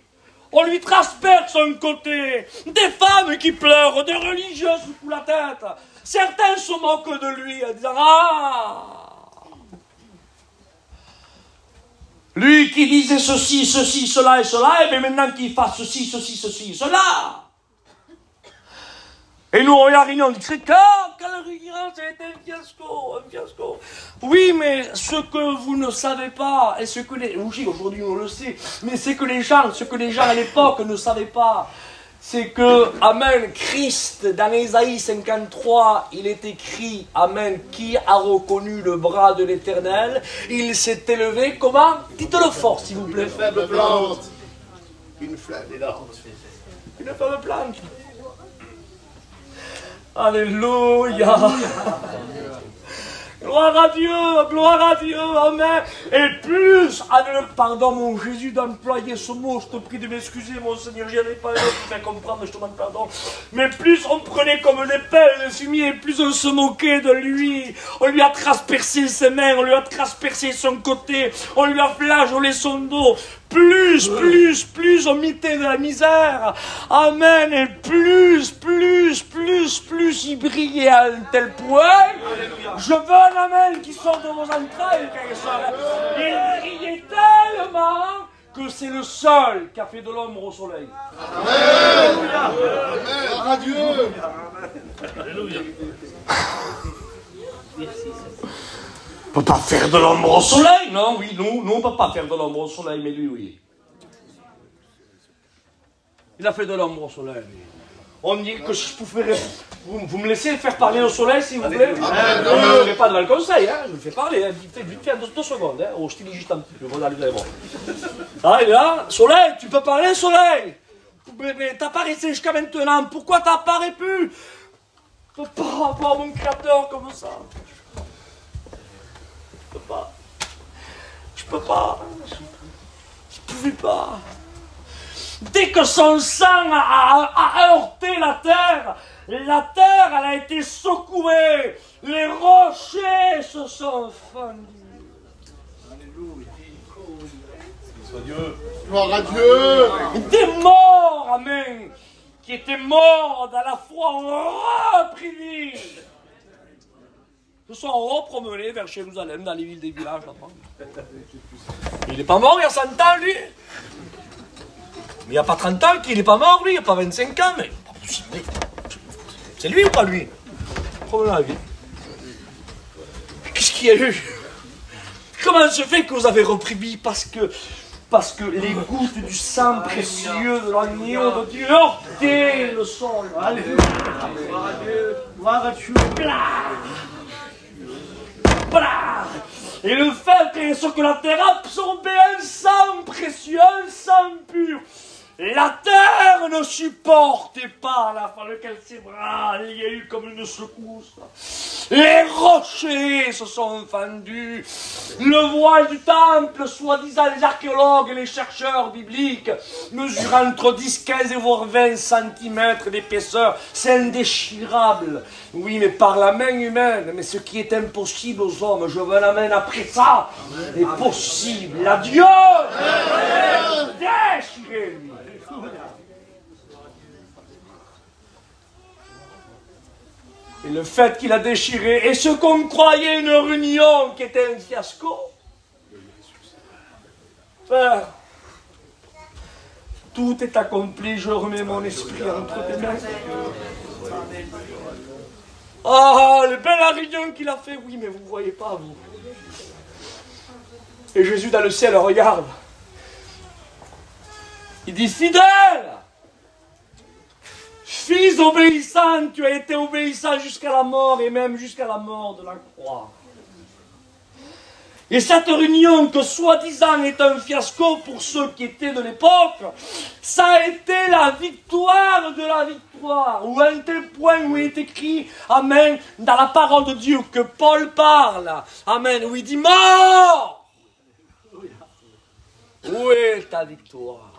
On lui transperce son côté. Des femmes qui pleurent, des religieuses sous la tête. Certains se moquent de lui en disant « Ah !» Lui qui disait ceci, cela et cela, et bien maintenant qu'il fasse ceci, cela. Et nous, on regarde Réunion, on dit, c'est quand le Réunion, ça a été un fiasco. Oui, mais ce que vous ne savez pas, et ce que les... Oui, aujourd'hui, on le sait, mais ce que les gens à l'époque ne savaient pas, c'est que, amen, Christ, dans Ésaïe 53, il est écrit, amen, qui a reconnu le bras de l'Éternel, il s'est élevé, comment? Dites-le fort, s'il vous plaît. Une faible plante. Une faible plante. Alléluia. Gloire à Dieu, amen. Et plus, pardon mon Jésus d'employer ce mot, je te prie de m'excuser mon Seigneur, j'y avais pas fait comprendre, je te demande pardon. Mais plus on prenait comme des pelles de fumier, plus on se moquait de lui. On lui a transpercé ses mains, on lui a transpercé son côté, on lui a flageolé son dos. Plus on mitait de la misère. Amen. Et plus il brillait à un tel point. Je veux un amen qui sort de vos entrailles, frères et sœurs. Il brillait tellement que c'est le seul qui a fait de l'ombre au soleil. Amen. Amen. Dieu. Alléluia. On ne peut pas faire de l'ombre au soleil, non? Oui, nous, on ne peut pas faire de l'ombre au soleil, mais lui, oui. Il a fait de l'ombre au soleil. On dit que je pouvais... Vous me laissez faire parler au soleil, s'il vous plaît? Non, je ne fais pas devant le conseil, hein. Je le fais parler, hein. Vite fait, 2 secondes, hein. Oh, je te dis juste un petit peu, voilà, vous allez voir. Ah, il est là, soleil, tu peux parler, soleil? Mais t'as pas resté jusqu'à maintenant, pourquoi t'as pas pu? Je peux pas avoir mon créateur comme ça. Je peux pas. Je pouvais pas. Dès que son sang a heurté la terre, elle a été secouée. Les rochers se sont fendus. Alléluia. Soit Dieu. Gloire à Dieu. Des morts, amen, qui étaient morts dans la foi, ont repris vie. Se sont repromenés vers Jérusalem, dans les villes des villages. Il n'est pas mort il y a 100 ans, lui. Mais il n'y a pas 30 ans qu'il n'est pas mort, lui. Il n'y a pas 25 ans, mais pas possible. C'est lui ou pas lui? Promenons la vie. Qu'est-ce qu'il y a eu? Comment se fait que vous avez repris vie? Parce que les gouttes du sang précieux de l'agneau de Dieu heurtaient le sol. Alléluia. Gloire à Dieu. Gloire à Dieu. Voilà. Et le fait que la terre absorbait un sang précieux, un sang pur. La terre ne supportait pas la fois lequel s'ébranle, il y a eu comme une secousse. Les rochers se sont fendus. Le voile du temple, soi-disant les archéologues et les chercheurs bibliques, mesure entre 10, 15 et voire 20 cm d'épaisseur. C'est indéchirable. Oui, mais par la main humaine. Mais ce qui est impossible aux hommes, je veux la main après ça, est possible. À Dieu, déchirez-lui. Et le fait qu'il a déchiré, et ce qu'on croyait une réunion qui était un fiasco, Père, tout est accompli, je remets mon esprit entre tes mains. Ah, le bel réunion qu'il a fait, oui, mais vous ne voyez pas, vous. Et Jésus dans le ciel regarde. Il dit, fidèle, fils obéissant, tu as été obéissant jusqu'à la mort et même jusqu'à la mort de la croix. Et cette réunion que soi-disant est un fiasco pour ceux qui étaient de l'époque, ça a été la victoire de la victoire. Ou à un tel point où il est écrit, amen, dans la parole de Dieu que Paul parle, amen, où il dit mort. Où est ta victoire?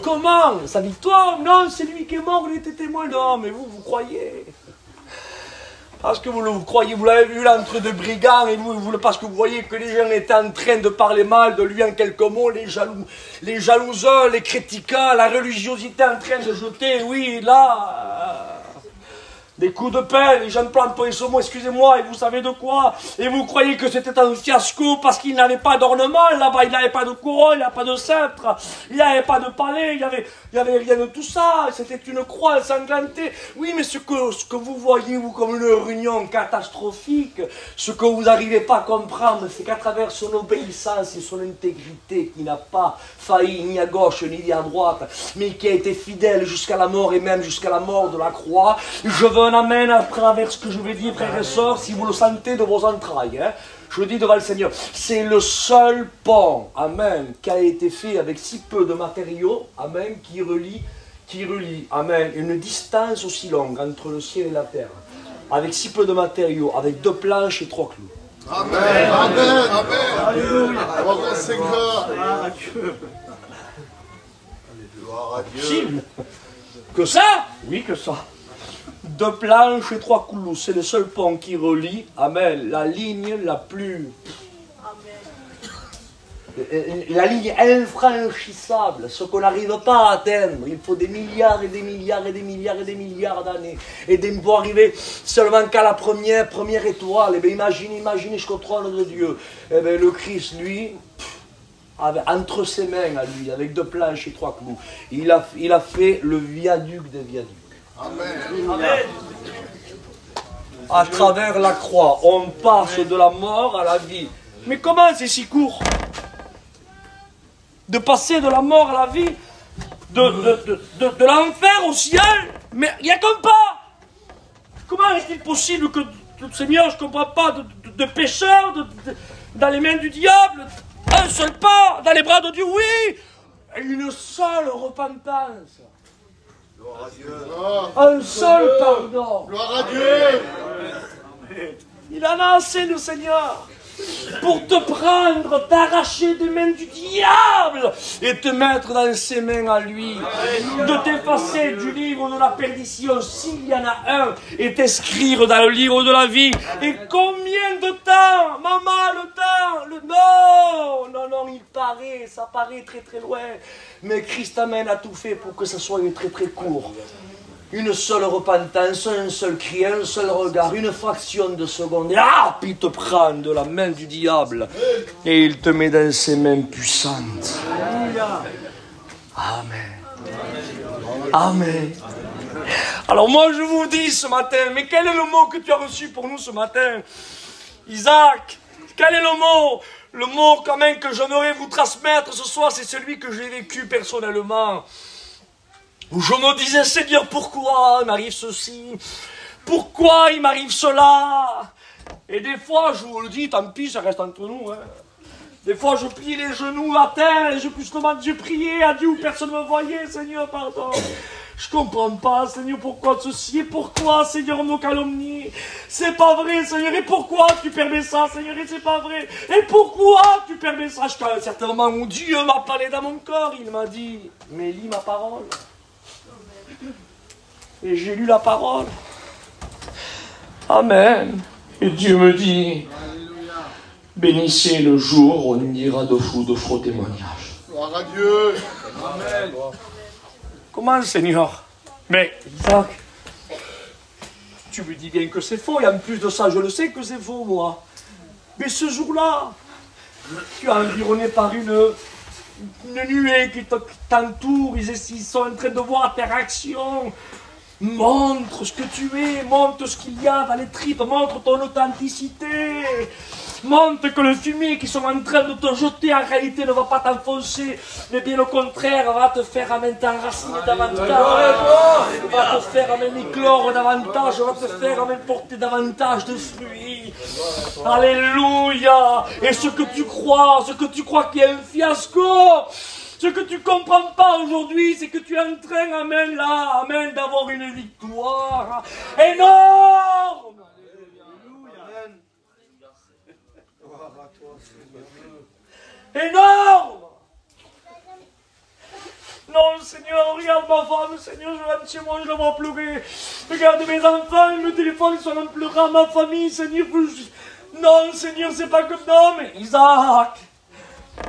Comment? Sa victoire? Non, c'est lui qui est mort, il était témoin. Non, mais vous croyez. Parce que vous croyez, vous l'avez vu là entre deux brigands, et parce que vous voyez que les gens étaient en train de parler mal de lui en quelques mots, les jalouseux, les critiquants, la religiosité en train de jeter, oui, là. Des coups de pelle, et j'aime pas employer ce mot, excusez-moi, et vous savez de quoi? Et vous croyez que c'était un fiasco parce qu'il n'avait pas d'ornement là-bas, il n'avait pas de couronne, il n'avait pas de sceptre, il n'avait pas de palais, il y avait rien de tout ça, c'était une croix ensanglantée. Oui, mais ce que vous voyez, vous, comme une réunion catastrophique, ce que vous n'arrivez pas à comprendre, c'est qu'à travers son obéissance et son intégrité, qui n'a pas failli ni à gauche ni à droite, mais qui a été fidèle jusqu'à la mort et même jusqu'à la mort de la croix, je veux un amen à travers ce que je vais dire, frères et sœurs, si vous le sentez de vos entrailles. Hein. Je le dis devant le Seigneur. C'est le seul pont, amen, qui a été fait avec si peu de matériaux, amen, qui relie, amen, une distance aussi longue entre le ciel et la terre. Avec si peu de matériaux, avec 2 planches et 3 clous. Amen, amen, amen. Alléluia. Gloire au Seigneur. Gloire à Dieu. Que ça? Oui, que ça. 2 planches et 3 clous, c'est le seul pont qui relie, amen, la ligne la plus... La ligne infranchissable, ce qu'on n'arrive pas à atteindre. Il faut des milliards et des milliards et des milliards et des milliards d'années. Et pour arriver seulement qu'à la première étoile. Et bien imaginez jusqu'au trône de Dieu. Et bien le Christ, lui, entre ses mains à lui, avec 2 planches et 3 clous, il a fait le viaduc des viaducs. Amen. Amen. À travers la croix, on passe de la mort à la vie. Mais comment c'est si court? De passer de la mort à la vie, de l'enfer au ciel, mais il n'y a qu'un pas. Comment est-il possible que, Seigneur, je ne comprends pas, de pécheur, dans les mains du diable, un seul pas, dans les bras de Dieu, oui, une seule repentance. Gloire à Dieu. Un seul pardon. Gloire à Dieu. Il en a assez, le Seigneur, pour te prendre, t'arracher des mains du diable et te mettre dans ses mains à lui, de t'effacer du livre de la perdition, s'il y en a un, et t'inscrire dans le livre de la vie. Et combien de temps, maman, le temps, non, ça paraît très très loin, mais Christ amène à tout fait pour que ça soit très très court. Une seule repentance, un seul cri, un seul regard, une fraction de seconde. Et hop, il te prend de la main du diable et il te met dans ses mains puissantes. Amen. Amen. Alors moi je vous dis ce matin, mais quel est le mot que tu as reçu pour nous ce matin, Isaac? Quel est le mot? Le mot quand même que j'aimerais vous transmettre ce soir, c'est celui que j'ai vécu personnellement. Où je me disais, Seigneur, pourquoi il m'arrive ceci? Pourquoi il m'arrive cela? Et des fois, je vous le dis, tant pis, ça reste entre nous. Hein. Des fois, je plie les genoux à terre et je priais à Dieu où personne ne me voyait. Seigneur, pardon. Je comprends pas, Seigneur, pourquoi ceci? Et pourquoi, Seigneur, on me calomnie? C'est pas vrai, Seigneur. Et pourquoi tu permets ça, Seigneur? Et c'est pas vrai. Et pourquoi tu permets ça? Jusqu'à un certain moment où Dieu m'a parlé dans mon corps, il m'a dit, mais lis ma parole. Et j'ai lu la parole. Amen. Et Dieu me dit, bénissez le jour où on ira de faux témoignages. Gloire à Dieu. Amen. Comment, Seigneur? Mais, Isaac, tu me dis bien que c'est faux, et en plus de ça, je le sais que c'est faux, moi. Mais ce jour-là, tu es environné par une nuée qui t'entoure, ils sont en train de voir tes réactions. Montre ce que tu es, montre ce qu'il y a dans les tripes, montre ton authenticité. Montre que le fumier qu'ils sont en train de te jeter en réalité ne va pas t'enfoncer, mais bien au contraire va te faire t'enraciner davantage, va te faire éclore davantage, va te faire porter davantage de fruits. Alléluia. Et ce que tu crois qui est un fiasco, ce que tu ne comprends pas aujourd'hui, c'est que tu es en train, amen, d'avoir une victoire énorme. Énorme. Non, Seigneur, regarde ma femme, Seigneur, je rentre chez moi, je la vois pleurer. Regarde mes enfants, ils me téléphonent, ils sont en pleurant, ma famille, Seigneur. Non, Seigneur, c'est pas comme non, mais Isaac,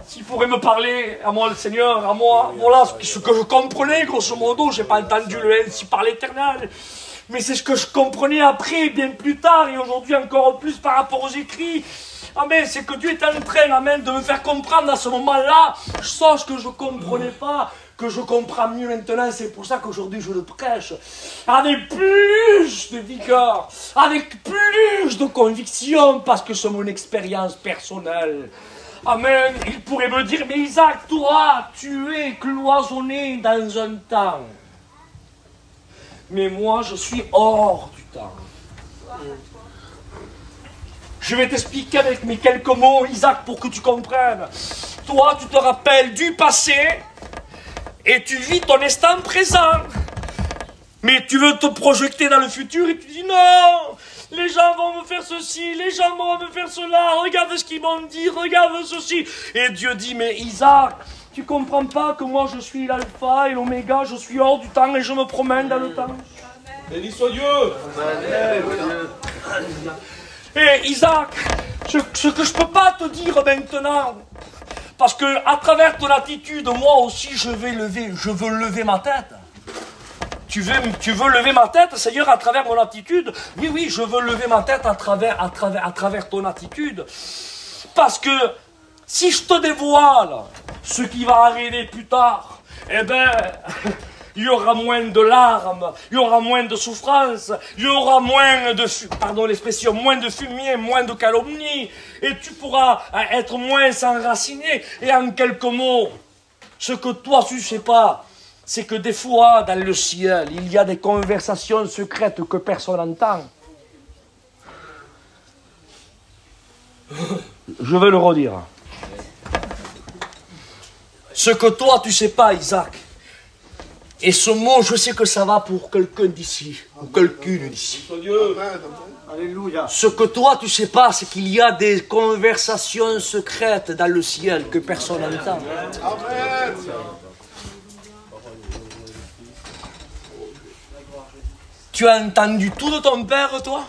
s'il pourrait me parler, à moi, le Seigneur, à moi, voilà ce que je comprenais, grosso modo, j'ai pas entendu le ainsi par l'Éternel. Mais c'est ce que je comprenais après, bien plus tard, et aujourd'hui encore plus par rapport aux écrits. Amen, c'est que Dieu est en train, amen, de me faire comprendre à ce moment-là, chose que je ne comprenais pas, que je comprends mieux maintenant, c'est pour ça qu'aujourd'hui je le prêche, avec plus de vigueur, avec plus de conviction, parce que c'est mon expérience personnelle. Amen, il pourrait me dire, mais Isaac, toi, tu es cloisonné dans un temps. Mais moi, je suis hors du temps. Je vais t'expliquer avec mes quelques mots, Isaac, pour que tu comprennes. Toi, tu te rappelles du passé et tu vis ton instant présent. Mais tu veux te projeter dans le futur et tu dis non, les gens vont me faire ceci, les gens vont me faire cela, regarde ce qu'ils m'ont dit, regarde ceci. Et Dieu dit, mais Isaac, tu comprends pas que moi je suis l'alpha et l'oméga, je suis hors du temps et je me promène dans le temps. Béni soit Dieu. Et Isaac, ce que je peux pas te dire maintenant, parce que à travers ton attitude, moi aussi je veux lever ma tête. Tu veux lever ma tête, Seigneur, à travers mon attitude? Oui, je veux lever ma tête à travers ton attitude. Parce que si je te dévoile ce qui va arriver plus tard, eh ben, il y aura moins de larmes, il y aura moins de souffrance, il y aura moins de, moins de fumier, moins de calomnie, et tu pourras être moins enraciné. Et en quelques mots, ce que toi tu sais pas, c'est que des fois, dans le ciel, il y a des conversations secrètes que personne n'entend. Je vais le redire. Ce que toi tu sais pas, Isaac, et ce mot, je sais que ça va pour quelqu'un d'ici, ou quelqu'une d'ici. Alléluia. Ce que toi, tu sais pas, c'est qu'il y a des conversations secrètes dans le ciel que personne n'entend. Amen. Tu as entendu tout de ton père, toi?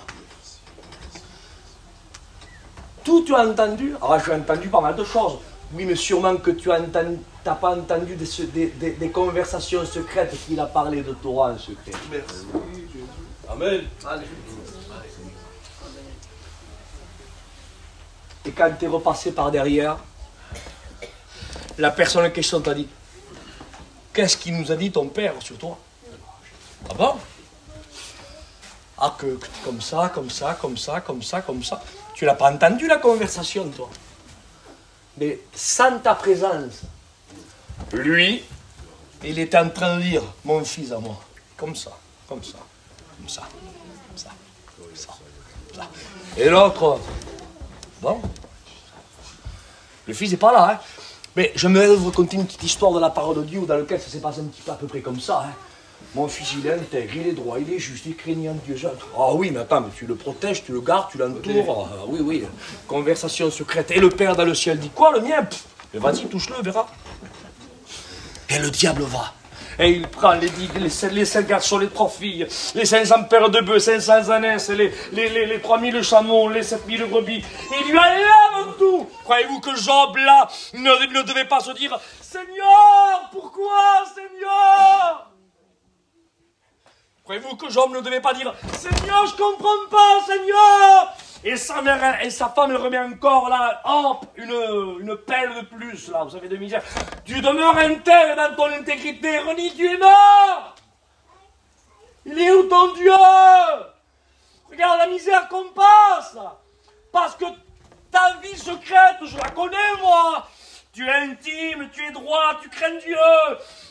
Tout tu as entendu? Ah, j'ai entendu pas mal de choses. Oui, mais sûrement que tu n'as pas entendu des conversations secrètes qu'il a parlé de toi en secret. Merci. Amen. Et quand tu es repassé par derrière, la personne en question t'a dit, qu'est-ce qu'il nous a dit ton père sur toi? Ah bon? Ah, que comme ça. Tu n'as pas entendu la conversation, toi. Mais sans ta présence, lui, il était en train de dire, mon fils à moi, comme ça. Et l'autre, bon, le fils n'est pas là, hein. Mais je me vous raconter une petite histoire de la parole de Dieu dans laquelle ça s'est passé un petit peu à peu près comme ça, hein. Mon fils, il est intègre, il est droit, il est juste, il est craignant de Dieu. Ah oui, mais attends, mais tu le protèges, tu le gardes, tu l'entoures. Ah, oui, conversation secrète. Et le Père dans le ciel dit quoi, le mien? Mais vas-y, touche-le, verra. Et le diable va. Et il prend les 5 garçons, les 3 filles, les 500 paires de bœufs, 500 ânesses, les 3000 chameaux, les 7000 brebis. Il lui enlève tout. Croyez-vous que Job, là, ne devait pas se dire, Seigneur, pourquoi, Seigneur? Croyez-vous que Job ne devait pas dire « Seigneur, je comprends pas, Seigneur !» Et sa mère et sa femme, elle remet encore là, hop, une pelle de plus, là, vous savez, de misère. Tu demeures intègre dans ton intégrité, renie, tu es mort. Il est où ton Dieu? Regarde la misère qu'on passe. Parce que ta vie secrète, je la connais, moi. Tu es intime, tu es droit, tu crains Dieu.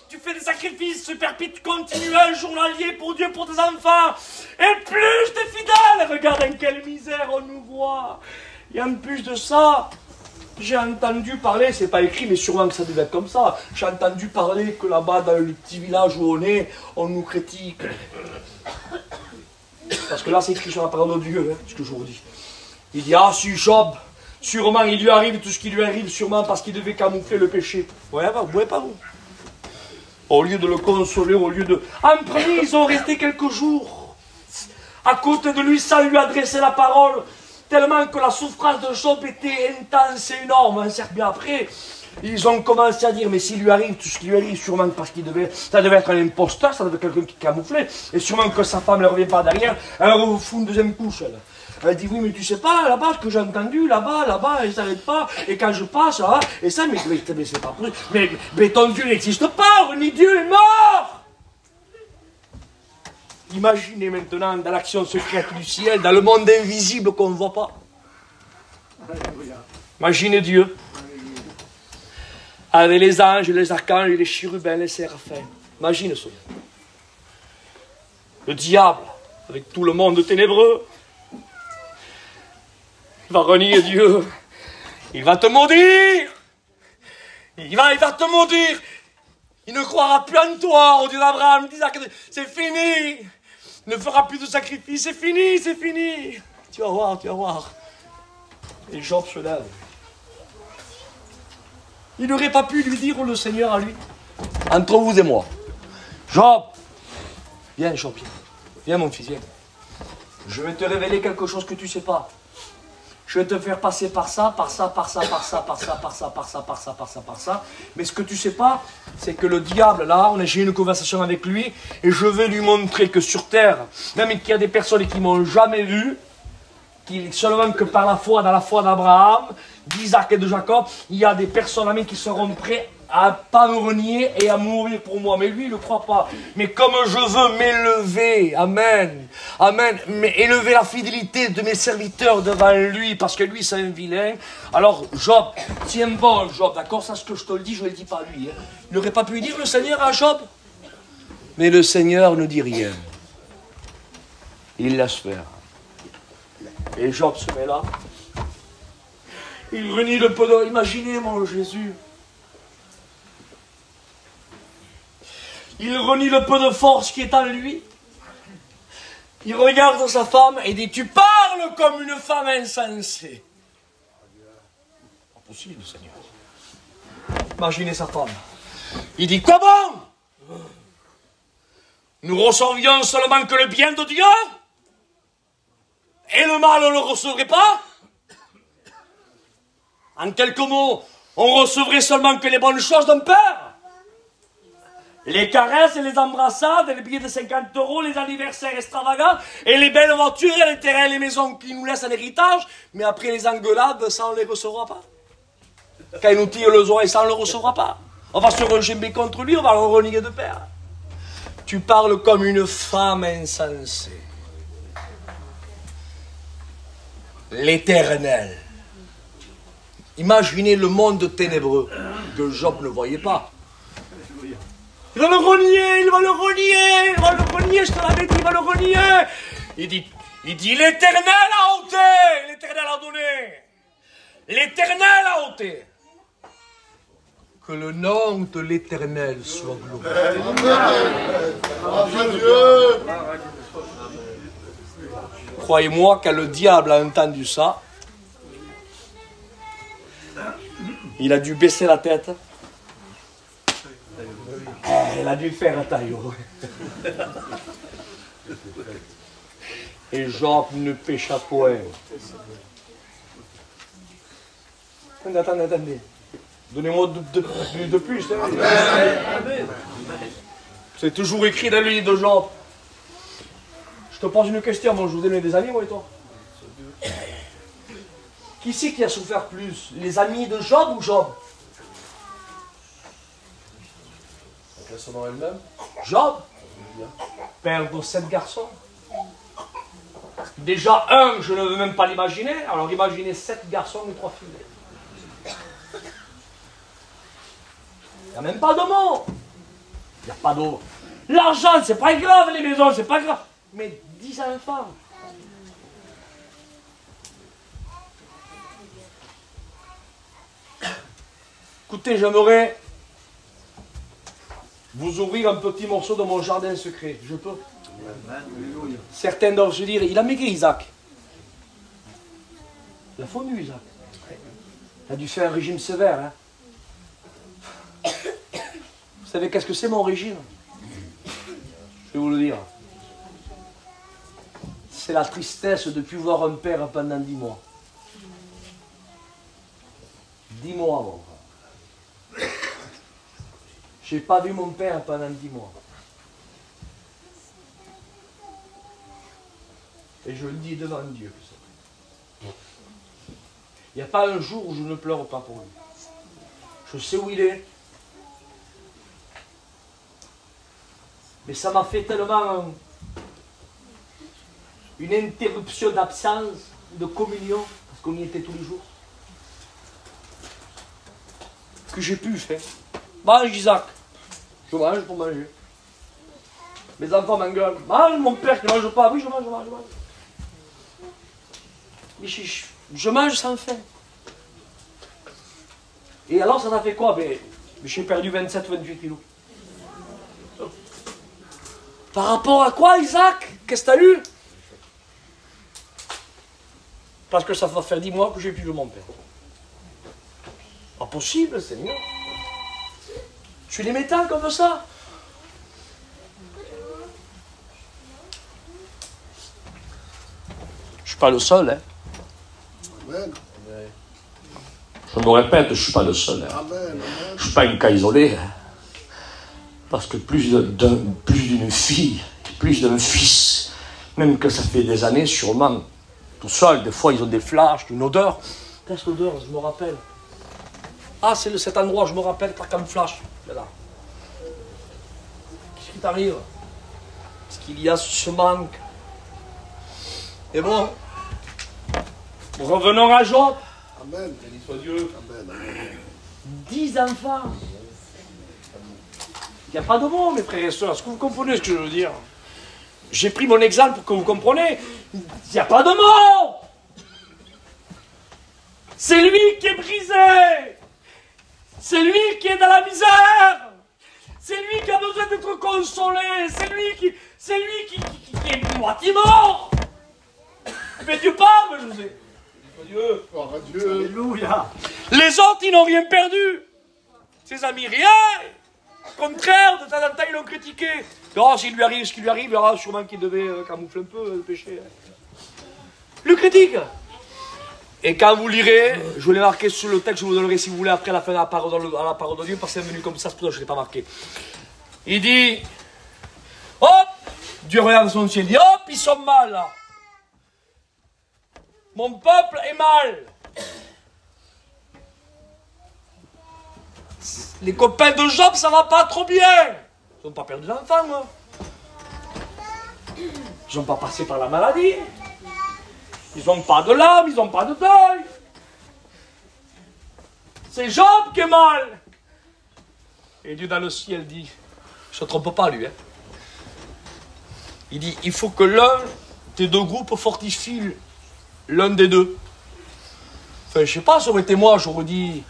Tu fais des sacrifices, tu continues un journalier pour Dieu, pour tes enfants. Et plus t'es fidèle, regarde en quelle misère on nous voit. Et en plus de ça, j'ai entendu parler, c'est pas écrit, mais sûrement que ça devait être comme ça. J'ai entendu parler que là-bas, dans le petit village où on est, on nous critique. Parce que là, c'est écrit sur la parole de Dieu, hein, ce que je vous dis. Il dit, ah, si Job, sûrement, il lui arrive tout ce qui lui arrive, sûrement parce qu'il devait camoufler le péché. Ouais, vous voyez pas, vous? Au lieu de le consoler, au lieu de... En premier, ils ont resté quelques jours à côté de lui sans lui adresser la parole. Tellement que la souffrance de Job était intense et énorme. Un certain bien après, ils ont commencé à dire, mais s'il lui arrive tout ce qui lui arrive, sûrement parce ça devait être un imposteur, ça devait être quelqu'un qui camouflait, et sûrement que sa femme ne revient pas derrière, elle refout une deuxième couche. Elle dit, oui, mais tu sais pas, là-bas, ce que j'ai entendu, là-bas, ils s'arrêtent pas, et quand je passe, là, et ça, mais c'est pas vrai, mais ton Dieu n'existe pas, ni Dieu est mort. Imaginez maintenant dans l'action secrète du ciel, dans le monde invisible qu'on ne voit pas. Imaginez Dieu. Avec les anges, les archanges, les chérubins, les séraphins. Imagine ça. Le diable, avec tout le monde ténébreux, il va renier Dieu. Il va te maudire. Il va te maudire. Il ne croira plus en toi, au Dieu d'Abraham, d'Isaac. C'est fini. Il ne fera plus de sacrifice. C'est fini, c'est fini. Tu vas voir, tu vas voir. Et Job se lève. Il n'aurait pas pu lui dire le Seigneur à lui. Entre vous et moi. Job. Viens, Job. Viens, mon fils, viens. Je vais te révéler quelque chose que tu ne sais pas. Je vais te faire passer par ça, par ça, par ça, par ça, par ça, par ça, par ça, par ça, par ça, par ça. Mais ce que tu ne sais pas, c'est que le diable, là, j'ai eu une conversation avec lui, et je vais lui montrer que sur terre, même qu'il y a des personnes qui ne m'ont jamais vu, seulement que par la foi, dans la foi d'Abraham, d'Isaac et de Jacob, il y a des personnes amis qui seront prêts à pas me renier et à mourir pour moi. Mais lui, il ne croit pas. Mais comme je veux m'élever, amen, amen, mais élever la fidélité de mes serviteurs devant lui, parce que lui, c'est un vilain. Alors, Job, tiens bon, Job, d'accord, ça, ce que je te le dis, je ne le dis pas à lui. Hein. Il n'aurait pas pu dire le Seigneur à Job. Mais le Seigneur ne dit rien. Il laisse faire. Et Job se met là. Il renie le peu de... Imaginez, mon Jésus. Il renie le peu de force qui est en lui. Il regarde sa femme et dit, tu parles comme une femme insensée. Pas possible, Seigneur. Imaginez sa femme. Il dit, comment? Nous recevions seulement que le bien de Dieu? Et le mal, on ne le recevrait pas? En quelques mots, on recevrait seulement que les bonnes choses d'un père. Les caresses et les embrassades, les billets de 50 €, les anniversaires extravagants, et les belles voitures, et les terrains, les maisons qui nous laissent un héritage, mais après les engueulades, ça on ne les recevra pas. Quand il nous tire le oreilles, ça on ne le recevra pas. On va se regimber contre lui, on va le renier de père. Tu parles comme une femme insensée. L'Éternel. Imaginez le monde ténébreux que Job ne voyait pas. Il va le renier, il va le renier, il va le renier, je te l'avais dit, il va le renier. Il dit l'Éternel a ôté, l'Éternel a donné, l'Éternel a ôté. Que le nom de l'Éternel soit glorifié. Croyez-moi, quand le diable a entendu ça, il a dû baisser la tête. Il a dû faire un taillot. Et Job ne pécha point. Attendez. Donnez-moi de plus. C'est toujours écrit dans le livre de Job. Je te pose une question, moi je vous donne des amis, moi et toi. Qui c'est qui a souffert plus? Les amis de Job ou Job? Quel son nom elle-même? Job, père de 7 garçons. Déjà un, je ne veux même pas l'imaginer, alors imaginez 7 garçons et 3 filles. Il n'y a même pas de mots. Il n'y a pas d'eau. L'argent, c'est pas grave, les maisons, c'est pas grave. Mais 10 enfants. Écoutez, j'aimerais vous ouvrir un petit morceau de mon jardin secret. Je peux? Certains doivent se dire, il a maigri Isaac. Il a fondu Isaac. Il a dû faire un régime sévère. Hein. Vous savez qu'est-ce que c'est mon régime? Je vais vous le dire. C'est la tristesse de ne plus voir un père pendant 10 mois. 10 mois, mon frère. Je n'ai pas vu mon père pendant 10 mois. Et je le dis devant Dieu. Il n'y a pas un jour où je ne pleure pas pour lui. Je sais où il est. Mais ça m'a fait tellement une interruption d'absence, de communion, parce qu'on y était tous les jours, que j'ai pu faire. Mange Isaac. Je mange pour manger. Mes enfants m'engueulent. Mange mon père qui ne mange pas. Oui, je mange. Mais je mange sans faim. Et alors ça t'a fait quoi? Mais j'ai perdu 27-28 kilos. Par rapport à quoi, Isaac? Qu'est-ce que t'as eu? Parce que ça va faire 10 mois que j'ai plus vu mon père. Pas possible, Seigneur. Tu les m'étends comme ça? Je suis pas le seul, hein. Amen. Je me répète, je ne suis pas le seul. Hein. Amen. Je ne suis pas un cas isolé. Hein. Parce que plus d'une fille, plus d'un fils, même que ça fait des années sûrement, tout seul, des fois ils ont des flashs, une odeur. Qu'est-ce que l'odeur? Je me rappelle. Ah, c'est cet endroit, je me rappelle, t'as comme flash. Là. Qu'est-ce qui t'arrive? Parce qu'il y a ce manque. Et bon, revenons à Job. Amen. Béni soit Dieu. Amen. 10 enfants. Il n'y a pas de mots, mes frères et sœurs. Est-ce que vous comprenez ce que je veux dire? J'ai pris mon exemple pour que vous compreniez. Il n'y a pas de mots. C'est lui qui est brisé. C'est lui qui est dans la misère. C'est lui qui a besoin d'être consolé. C'est lui qui est moitié mort. Mais Dieu parle, José. Dieu. Gloire à Dieu. Alléluia. Les autres, ils n'ont rien perdu. Ses amis, rien. Au contraire, de temps en temps, ils l'ont critiqué. Oh, s'il lui arrive ce qui lui arrive, il y aura sûrement qu'il devait camoufler un peu le péché. Le critique. Et quand vous lirez, je vous l'ai marqué sur le texte, je vous donnerai si vous voulez après la fin à la parole de Dieu, parce que c'est venu comme ça, c'est pour ça que je ne l'ai pas marqué. Il dit, hop, Dieu regarde son ciel, il dit, hop, ils sont mal là. Mon peuple est mal. Les copains de Job, ça va pas trop bien. Ils n'ont pas perdu d'enfants. Hein. Ils n'ont pas passé par la maladie. Ils n'ont pas de larmes, ils n'ont pas de deuil. C'est Job qui est mal. Et Dieu dans le ciel dit, je ne trompe pas lui. Hein. Il dit, il faut que l'un des deux groupes fortifie l'un des deux. Enfin, je sais pas, ça aurait été moi, j'aurais dit,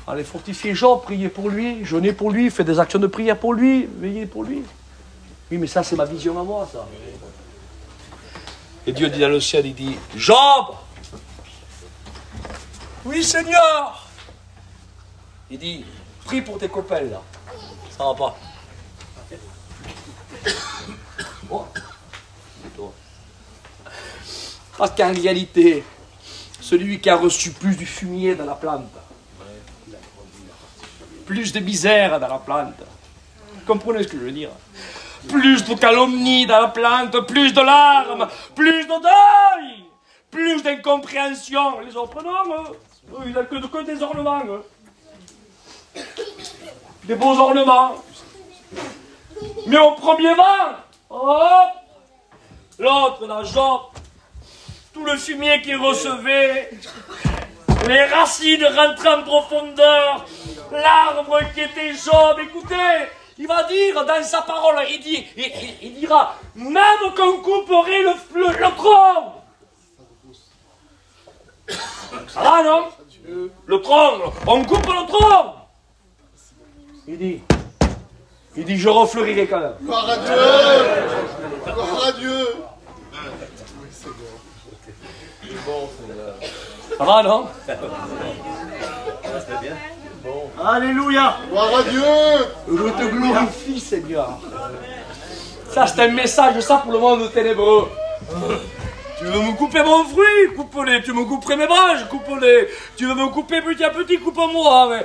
allez, fortifiez Job, priez pour lui, jeûnez pour lui, faites des actions de prière pour lui, veillez pour lui. Oui, mais ça, c'est ma vision à moi, ça. Et Dieu dit dans le ciel, il dit, Job! Oui, Seigneur! Il dit, prie pour tes copains, là. Ça va pas. Bon. Parce qu'en réalité, celui qui a reçu plus du fumier dans la plante, plus de misère dans la plante, vous comprenez ce que je veux dire? Plus de calomnie dans la plante, plus de larmes, plus de deuil, plus d'incompréhension. Les autres, non, ils n'ont que des ornements. Des beaux ornements. Mais au premier vent, hop, l'autre dans Job, tout le fumier qu'il recevait, les racines rentraient en profondeur, l'arbre qui était Job, écoutez, il va dire dans sa parole, il dira, même qu'on couperait le tronc. Ça va, non? Le tronc, on coupe le tronc. Il dit, je refleurirai quand même. Gloire à Dieu. Gloire à Dieu. Ça va, non? Alléluia. Gloire à Dieu. Je te glorifie, Seigneur. Ça, c'est un message, ça, pour le monde ténébreux. Tu veux me couper mon fruit, coupe-les. Tu me couperais mes branches, coupe-les. Tu veux me couper petit à petit, coupe-moi.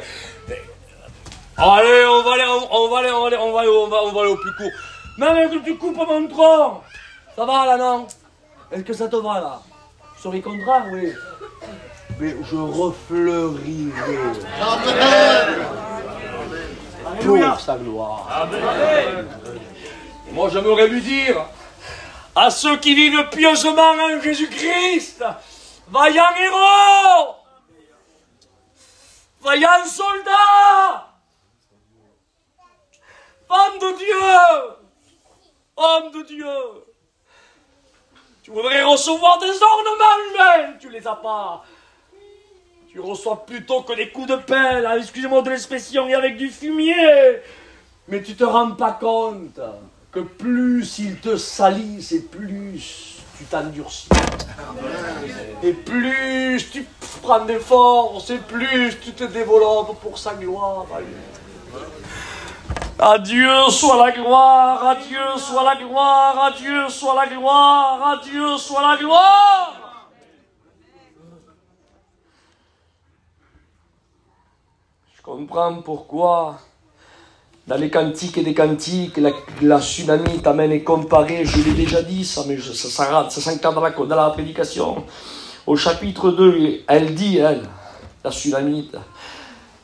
Allez, on va aller au plus court. Même que tu coupes mon tronc. Ça va là, non? Est-ce que ça te va là? Tu serais content, oui. Mais je refleurirai. Pour sa gloire. Amen. Moi, j'aimerais lui dire à ceux qui vivent pieusement en Jésus-Christ, vaillants héros, vaillants soldats, femmes de Dieu, hommes de Dieu. Tu voudrais recevoir des ornements humains, tu les as pas. Tu reçois plutôt que des coups de pelle, hein, excusez-moi de l'expression, et avec du fumier. Mais tu te rends pas compte que plus ils te salissent et plus tu t'endurcis. Et plus tu prends des forces et plus tu te développes pour sa gloire. À Dieu soit la gloire, à Dieu soit la gloire, à Dieu soit la gloire, à Dieu soit la gloire. Je comprends pourquoi dans les cantiques et des cantiques, la Sunamite amène et comparée, je l'ai déjà dit, ça, mais ça s'encadre dans la prédication. Au chapitre 2, elle dit, la Sunamite,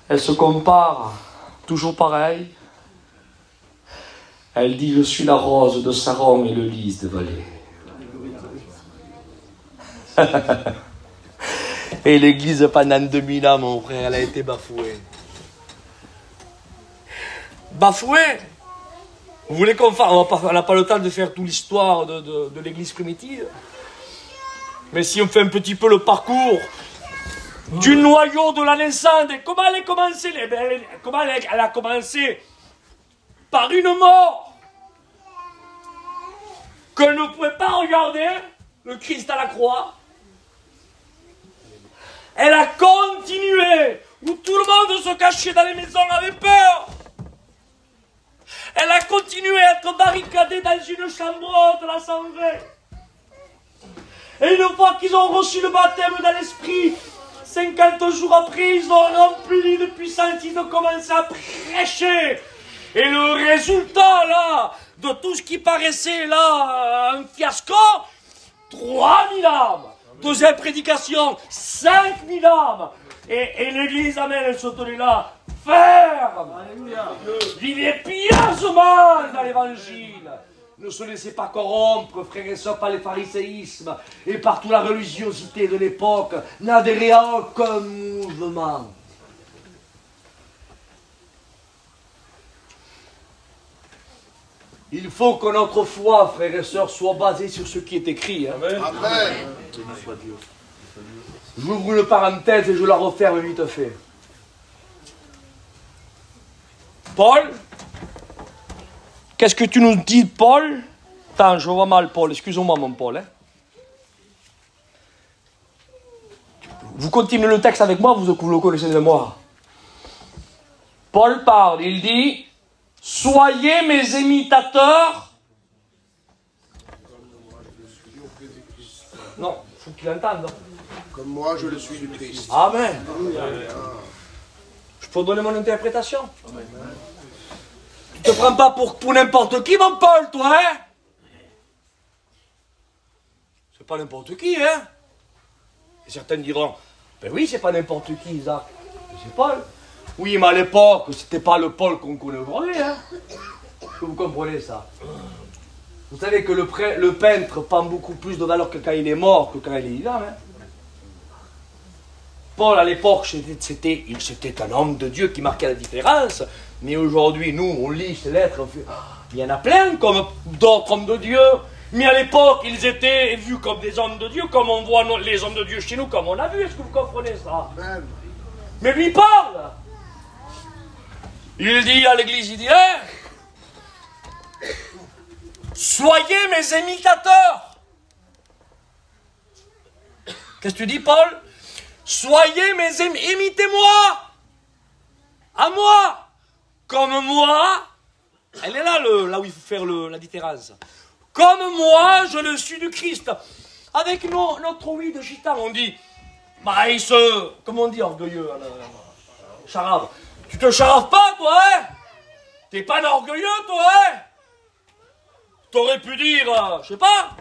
elle se compare, toujours pareil. Elle dit, je suis la rose de Saron et le lys de Vallée. Et l'église, pendant 2000 ans, mon frère, elle a été bafouée. Bafoué. Vous voulez qu'on fasse, on n'a pas le temps de faire toute l'histoire de l'église primitive. Mais si on fait un petit peu le parcours du noyau de la naissance, comment elle a commencé? Comment elle a commencé? Par une mort qu'on ne pouvait pas regarder, le Christ à la croix. Elle a continué, où tout le monde se cachait dans les maisons, avait peur. Elle a continué à être barricadée dans une chambre de l'Assemblée. Et une fois qu'ils ont reçu le baptême dans l'esprit, 50 jours après, ils ont rempli de puissance, ils ont commencé à prêcher. Et le résultat, là, de tout ce qui paraissait, là, un fiasco, 3000 âmes. Deuxième prédication, 5000 âmes. Et l'église, amen, elle se tenait là, ferme. Vivez pieusement dans l'évangile. Ne se laissez pas corrompre, frères et sœurs, par les phariséismes et par toute la religiosité de l'époque. N'adhérez à aucun mouvement. Il faut que notre foi, frères et sœurs, soit basée sur ce qui est écrit. Hein. Amen. Amen. J'ouvre une parenthèse et je la referme vite fait. Paul, qu'est-ce que tu nous dis, Paul? Attends, je vois mal, Paul. Excuse-moi, mon Paul. Hein. Vous continuez le texte avec moi, vous le connaissez de moi. Paul parle, il dit... Soyez mes imitateurs. Non, il faut qu'il entende. Comme moi, je le suis du Christ. Amen. Je peux donner mon interprétation. Tu te prends pas pour n'importe qui, mon Paul, toi, hein? C'est pas n'importe qui, hein? Et certains diront, ben oui, c'est pas n'importe qui, Isaac. C'est Paul. Oui, mais à l'époque, c'était pas le Paul qu'on connaît aujourd'hui, hein. Est-ce que vous comprenez ça? Vous savez que le peintre prend beaucoup plus de valeur que quand il est mort que quand il est vivant, hein. Paul, à l'époque, c'était un homme de Dieu qui marquait la différence. Mais aujourd'hui, nous, on lit ces lettres, on fait, il y en a plein comme d'autres hommes de Dieu. Mais à l'époque, ils étaient vus comme des hommes de Dieu, comme on voit les hommes de Dieu chez nous, comme on a vu. Est-ce que vous comprenez ça? Mais lui parle. Il dit à l'église, il dit, hein, soyez mes imitateurs. Qu'est-ce que tu dis, Paul? Soyez mes imitez-moi. À moi. Comme moi. Elle est là, là où il faut faire la différence. comme moi, je le suis du Christ. Avec notre oui de gitan, on dit, bah, comment on dit, orgueilleux, charave. Tu te charaves pas, toi, hein? T'es pas orgueilleux, toi, hein? T'aurais pu dire, je sais pas,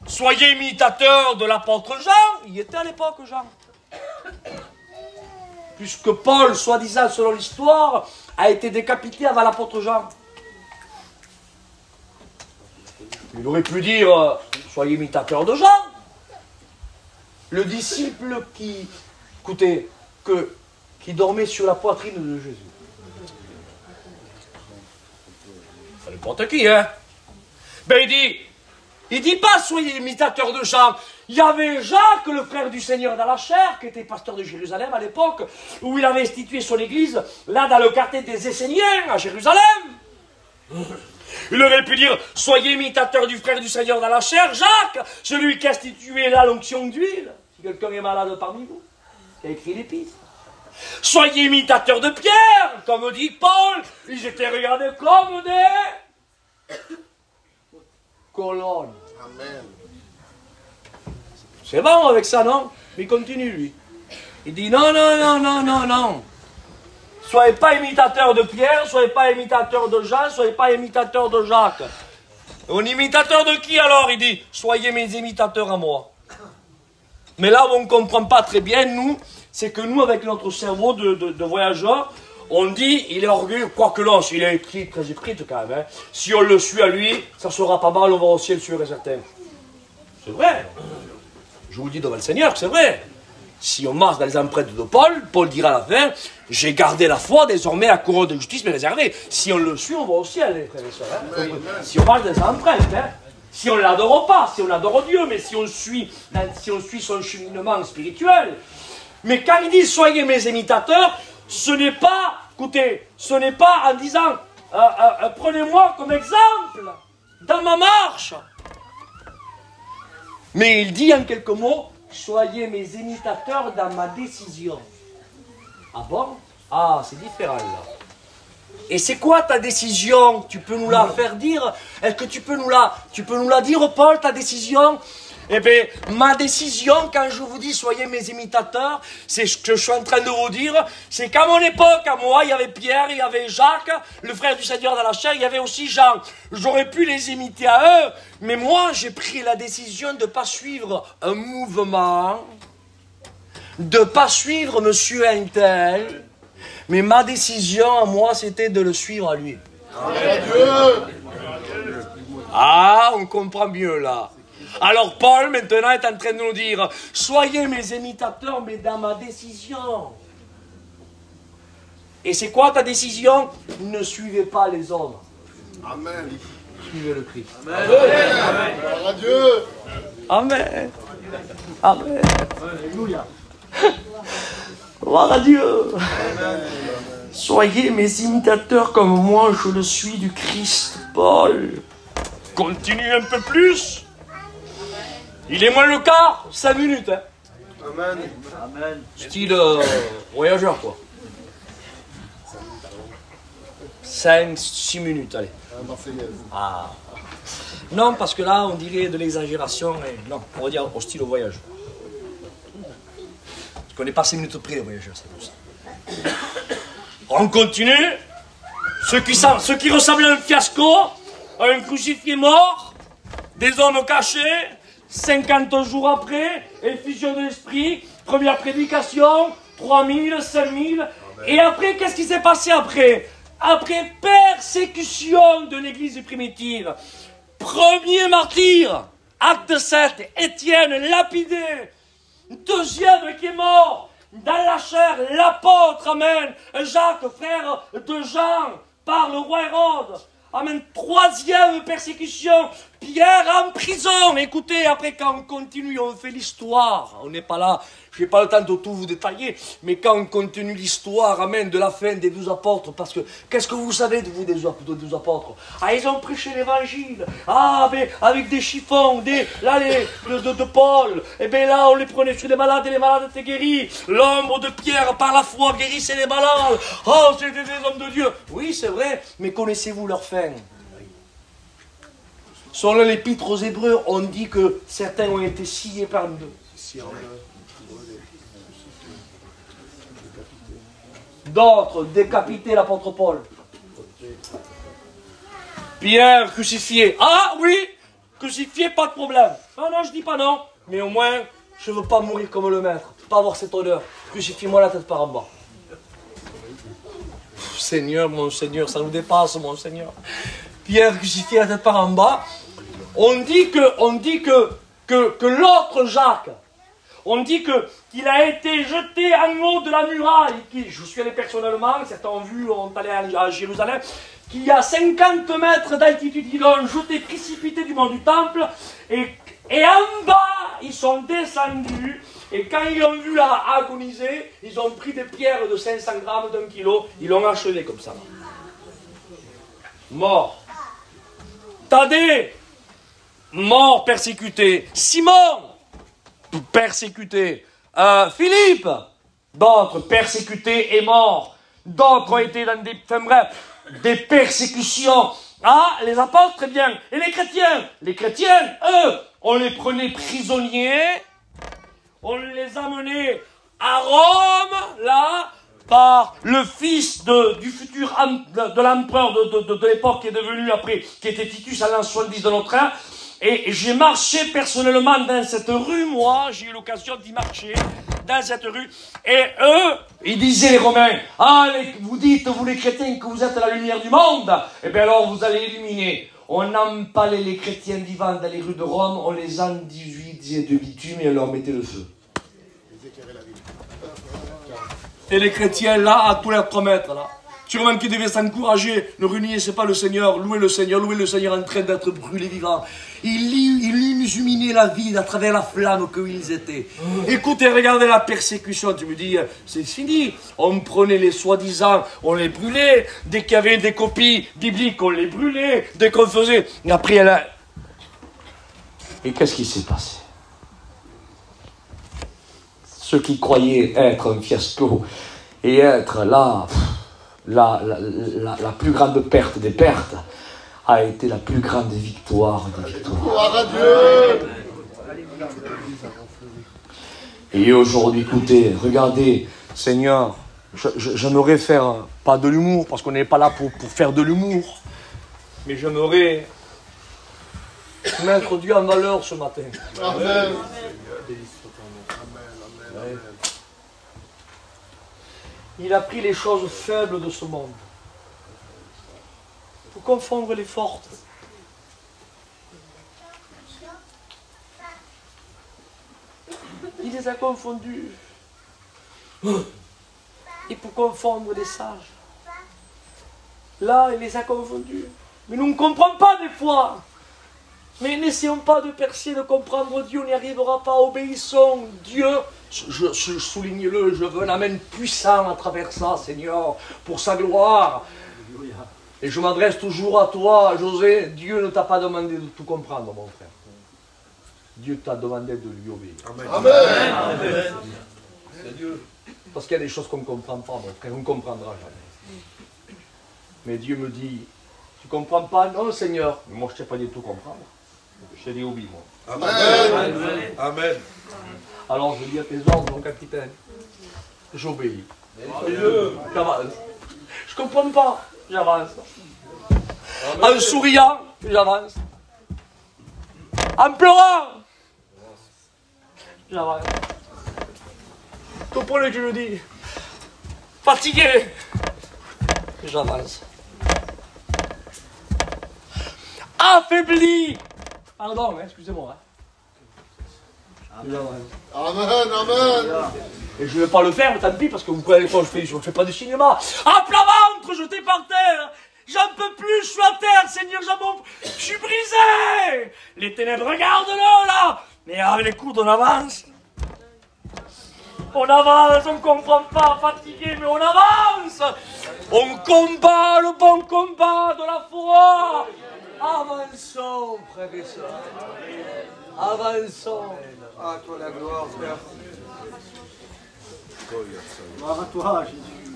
soyez imitateur de l'apôtre Jean. Il était à l'époque, Jean. Puisque Paul, soi-disant, selon l'histoire, a été décapité avant l'apôtre Jean. Il aurait pu dire, soyez imitateur de Jean. Le disciple qui dormait sur la poitrine de Jésus. Ça n'importe qui, hein? Ben il dit pas soyez imitateur de Jean. Il y avait Jacques, le frère du Seigneur dans la chair, qui était pasteur de Jérusalem à l'époque, où il avait institué son église, là dans le quartier des Esséniens, à Jérusalem. Il aurait pu dire, soyez imitateur du frère du Seigneur dans la chair, Jacques, celui qui a institué là l'onction d'huile. Si quelqu'un est malade parmi vous, qui a écrit l'épître. Soyez imitateur de Pierre, comme dit Paul, ils étaient regardés comme des colonnes. Amen. C'est bon avec ça, non? Mais il continue, lui. Il dit non. Soyez pas imitateur de Pierre, soyez pas imitateur de Jean, soyez pas imitateur de Jacques. On est imitateur de qui alors? Il dit, soyez mes imitateurs à moi. Mais là où on ne comprend pas très bien, nous, c'est que nous, avec notre cerveau de voyageur, on dit, il est orgueilleux, quoique là, il est écrit, très écrit quand même. Hein. Si on le suit à lui, ça sera pas mal, on va au ciel sûr et certain. C'est vrai. Je vous le dis devant le Seigneur, c'est vrai. Si on marche dans les empreintes de Paul, Paul dira à la fin, j'ai gardé la foi, désormais la couronne de justice m'est réservée. Si on le suit, on va au ciel, les frères et sœurs. Hein. Si on marche dans les empreintes, hein. Si on ne l'adore pas, si on adore Dieu, mais si on suit son cheminement spirituel. Mais quand il dit soyez mes imitateurs, ce n'est pas, écoutez, ce n'est pas en disant prenez-moi comme exemple dans ma marche. Mais il dit en quelques mots, soyez mes imitateurs dans ma décision. Ah bon? Ah, c'est différent là. Et c'est quoi ta décision? Tu peux nous la faire dire? Est-ce que tu peux nous la dire, Paul, ta décision? Eh bien, ma décision, quand je vous dis soyez mes imitateurs, c'est ce que je suis en train de vous dire, c'est qu'à mon époque, à moi, il y avait Pierre, il y avait Jacques, le frère du Seigneur dans la chair, il y avait aussi Jean. J'aurais pu les imiter à eux, mais moi, j'ai pris la décision de ne pas suivre un mouvement, de ne pas suivre monsieur Intel, mais ma décision à moi, c'était de le suivre à lui. Ah, on comprend mieux là. Alors Paul, maintenant, est en train de nous dire, soyez mes imitateurs, mais dans ma décision. Et c'est quoi ta décision? Ne suivez pas les hommes. Amen. Suivez le Christ. Amen. Gloire à Dieu. Amen. Amen. Alléluia. Gloire à Dieu. Soyez mes imitateurs comme moi je le suis du Christ. Paul. Continue un peu plus. Il est moins le quart, 5 minutes. Hein. Amen. Amen. Style voyageur, quoi. 5-6 minutes, allez. Ah. Non, parce que là, on dirait de l'exagération. Non, on va dire au style au voyage. Parce qu'on n'est pas 5 minutes près, les voyageurs, c'est pour ça. On continue. Ce qui ressemble à un fiasco, à un crucifié mort, des hommes cachés. 50 jours après, effusion de l'esprit, première prédication, 3000, 5000. Et après, qu'est-ce qui s'est passé après? Après persécution de l'église primitive. Premier martyr, acte 7, Étienne lapidé. Deuxième qui est mort, dans la chair, l'apôtre, amen. Jacques, frère de Jean, par le roi Hérode. Amen. Troisième persécution, Pierre en prison. Écoutez, après quand on continue, on fait l'histoire. On n'est pas là, je n'ai pas le temps de tout vous détailler, mais quand on continue l'histoire, amen, de la fin des 12 apôtres, parce que, qu'est-ce que vous savez de vous des 12 apôtres? Ah, ils ont prêché l'évangile. Ah, mais avec des chiffons, de Paul. Et bien là, on les prenait sur les malades et les malades étaient guéris. L'ombre de Pierre, par la foi, guérissait les malades. Oh, c'était des hommes de Dieu. Oui, c'est vrai, mais connaissez-vous leur fin? Selon l'Épître aux Hébreux, on dit que certains ont été sciés par deux. D'autres décapités, l'apôtre Paul. Pierre crucifié. Ah oui, crucifié, pas de problème. Non, non, je dis pas non. Mais au moins, je veux pas mourir comme le maître. Pas avoir cette odeur. Crucifie-moi la tête par en bas. Seigneur, mon Seigneur, ça nous dépasse, mon Seigneur. Pierre crucifié la tête par en bas. On dit que l'autre Jacques, on dit qu'il a été jeté en haut de la muraille. Je suis allé personnellement, certains ont vu, on est allé à Jérusalem, qu'il y a 50 mètres d'altitude, ils l'ont jeté précipité du mont du temple, et en bas, ils sont descendus, et quand ils l'ont vu là agoniser, ils ont pris des pierres de 500 grammes, d'1 kilo, ils l'ont achevé comme ça. Mort. Thaddée, mort, persécuté. Simon, persécuté. Philippe, d'autres persécutés et morts. D'autres ont été dans des... Enfin bref, des persécutions. Ah, les apôtres, très bien. Et les chrétiens, eux, on les prenait prisonniers, on les amenait à Rome, là, par le fils du futur de l'empereur de l'époque qui est devenu après, qui était Titus à l'an 70 de notre ère. Et j'ai marché personnellement dans cette rue, moi, j'ai eu l'occasion d'y marcher, dans cette rue. Et eux, ils disaient les Romains, ah, vous dites, vous les chrétiens, que vous êtes la lumière du monde, eh bien alors vous allez illuminer. On empalait les chrétiens vivants dans les rues de Rome, on les enduisait de bitume et on leur mettait le feu. Et les chrétiens, là, à tous les promettre, là. Sûrement qu'ils devaient s'encourager. Ne réunissez pas le Seigneur, louez le Seigneur en train d'être brûlé vivant. Il illuminait la vie à travers la flamme qu'ils étaient. Écoutez, regardez la persécution. Tu me dis, c'est fini. On prenait les soi-disant, on les brûlait. Dès qu'il y avait des copies bibliques, on les brûlait. Dès qu'on faisait. Et après, elle a... Et qu'est-ce qui s'est passé? Ceux qui croyaient être un fiasco et être là... La plus grande perte des pertes a été la plus grande victoire des victoires. Gloire à Dieu. Et aujourd'hui, écoutez, regardez, Seigneur, j'aimerais faire, pas de l'humour, parce qu'on n'est pas là pour faire de l'humour, mais j'aimerais mettre Dieu en valeur ce matin. Amen. Il a pris les choses faibles de ce monde pour confondre les fortes. Il les a confondues. Et pour confondre les sages. Là, il les a confondus. Mais nous ne comprenons pas des fois. Mais n'essayons pas de percer, de comprendre Dieu, on n'y arrivera pas. Obéissons Dieu. Je souligne-le, je veux un amen puissant à travers ça, Seigneur, pour sa gloire. Et je m'adresse toujours à toi, José. Dieu ne t'a pas demandé de tout comprendre, mon frère. Dieu t'a demandé de lui obéir. Amen. Amen. Amen. Parce qu'il y a des choses qu'on ne comprend pas, mon frère, on ne comprendra jamais. Mais Dieu me dit, tu ne comprends pas? Non, Seigneur. Mais moi, je ne sais pas du tout comprendre. Je t'ai dit, oublie, moi. Amen. Amen. Alors je dis à tes ordres, mon capitaine. J'obéis. J'avance. Je ne comprends pas. J'avance. En souriant, j'avance. En pleurant, j'avance. Comprenez que je dis? Fatigué, j'avance. Affaibli. Pardon, excusez-moi. Amen, amen. Et je ne vais pas le faire, mais tant pis, parce que vous croyez quoi, je ne fais pas de cinéma. À plat ventre, jeté par terre. J'en peux plus, je suis à terre, Seigneur, je suis brisé. Les ténèbres, regarde-le là. Mais avec les coudes, on avance. On avance, on ne comprend pas, fatigué, mais on avance. On combat le bon combat de la foi. Avançons, frères et sœurs. Avançons. À toi la gloire, Père. Gloire à toi, Jésus.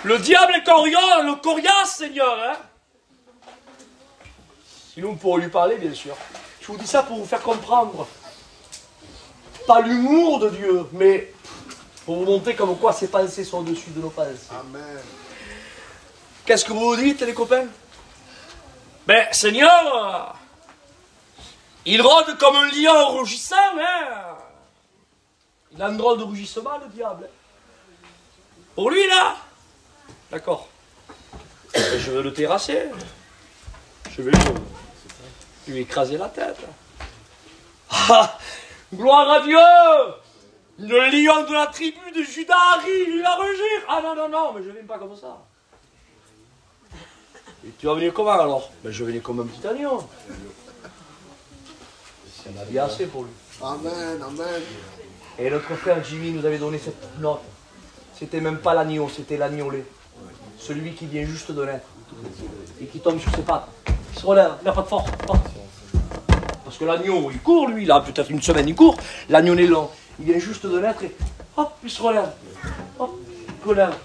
Le diable est coriace, le coriace, Seigneur, hein. Sinon, on pourrait lui parler, bien sûr. Je vous dis ça pour vous faire comprendre. Pas l'humour de Dieu, mais pour vous montrer comme quoi ses pensées sont au-dessus de nos pensées. Amen. Qu'est-ce que vous dites, les copains? Ben, Seigneur, il rôde comme un lion rugissant, hein. Il a un drôle de rugissement, le diable. Pour lui, là. D'accord. Je vais le terrasser. Je vais lui écraser la tête. Ah, gloire à Dieu! Le lion de la tribu de Juda arrive, il va rugir. Ah non, non, non, mais je ne viens pas comme ça. Et tu vas venir comment alors? Ben, je vais venir comme un petit agneau. Il y en a bien assez pour lui. Amen, amen. Et notre frère Jimmy nous avait donné cette note. C'était même pas l'agneau, c'était l'agneaulet. Celui qui vient juste de naître. Et qui tombe sur ses pattes. Il se relève, il n'a pas de force. Parce que l'agneau, il court lui, là, peut-être une semaine il court. L'agneau est lent. Il vient juste de naître et hop, il se relève. Hop, il se relève.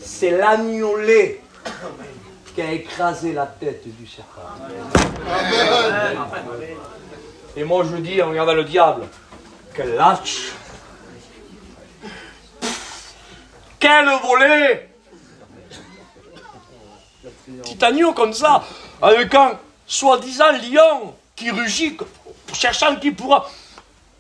C'est l'agneaulet qui a écrasé la tête du serpent. Amen. Et moi je dis, en regardant le diable, quel lâche! Quel volet! Petit agneau comme ça, avec un soi-disant lion qui rugit, cherchant qui pourra.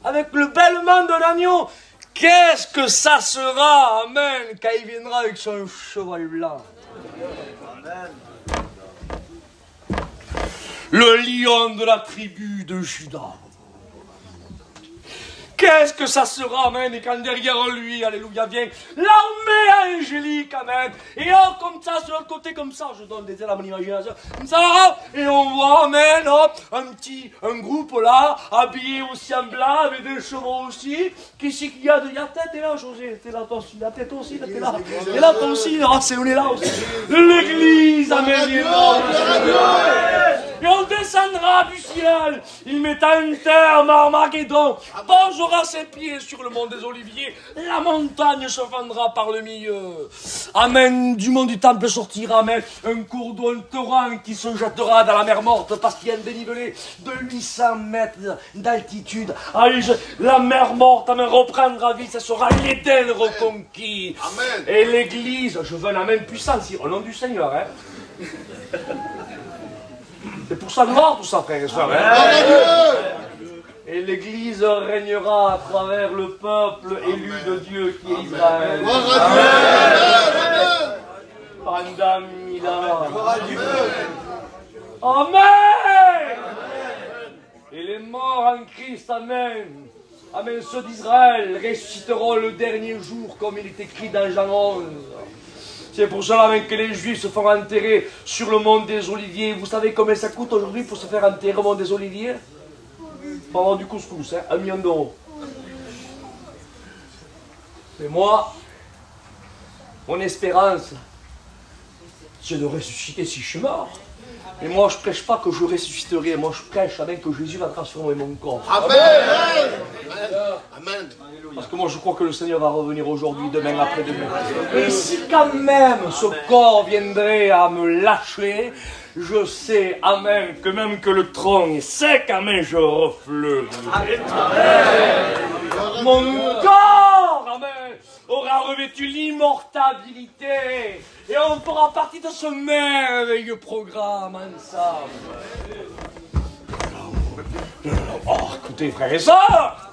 Avec le bêlement d'un agneau, qu'est-ce que ça sera, amen, quand il viendra avec son cheval blanc? Amen. Le lion de la tribu de Juda. Qu'est-ce que ça sera, amen, et quand derrière lui, alléluia, vient l'armée angélique, amen, et hop, comme ça, sur le côté, comme ça, je donne des ailes à mon imagination, comme ça, hop, et on voit, amen, hop, un groupe là, habillé aussi en blanc, avec des chevaux aussi, qui c'est qu'il y a de la tête, et là, José, t'es là, toi aussi, la tête aussi, t'es là, et là, toi aussi, oh, on est là aussi, l'église, amen, et on descendra du ciel, il mettra un terme à Armageddon, posera ses pieds sur le mont des Oliviers, la montagne se fendra par le milieu. Amen, du mont du temple sortira, amen, un cours d'eau, un torrent qui se jettera dans la mer morte parce qu'il y a un dénivelé de 800 mètres d'altitude. Allez, la mer morte, amen, reprendra vie, ce sera l'Éden reconquis. Amen. Et l'église, je veux un amen puissant, au nom du Seigneur, hein. C'est pour sa gloire tout ça, frères et sœurs. Et l'Église régnera à travers le peuple élu de Dieu qui est Israël. Pendant 1000 ans. Amen. Et les morts en Christ, amen. Amen, ceux d'Israël ressusciteront le dernier jour comme il est écrit dans Jean 11. C'est pour cela même que les Juifs se font enterrer sur le mont des Oliviers. Vous savez combien ça coûte aujourd'hui pour se faire enterrer au mont des Oliviers? Pour avoir du couscous, hein, 1 million d'euros. Mais moi, mon espérance, c'est de ressusciter si je suis mort. Mais moi, je ne prêche pas que je ressusciterai. Moi, je prêche avec que Jésus va transformer mon corps. Amen. Amen. Parce que moi, je crois que le Seigneur va revenir aujourd'hui, demain, après-demain. Et si quand même ce corps viendrait à me lâcher, je sais, amen, que même que le tronc est sec, amen, je refleuris. Mon corps, amen, aura revêtu l'immortalité. Et on fera partie de ce merveilleux programme ensemble. Oh, écoutez, frères et sœurs,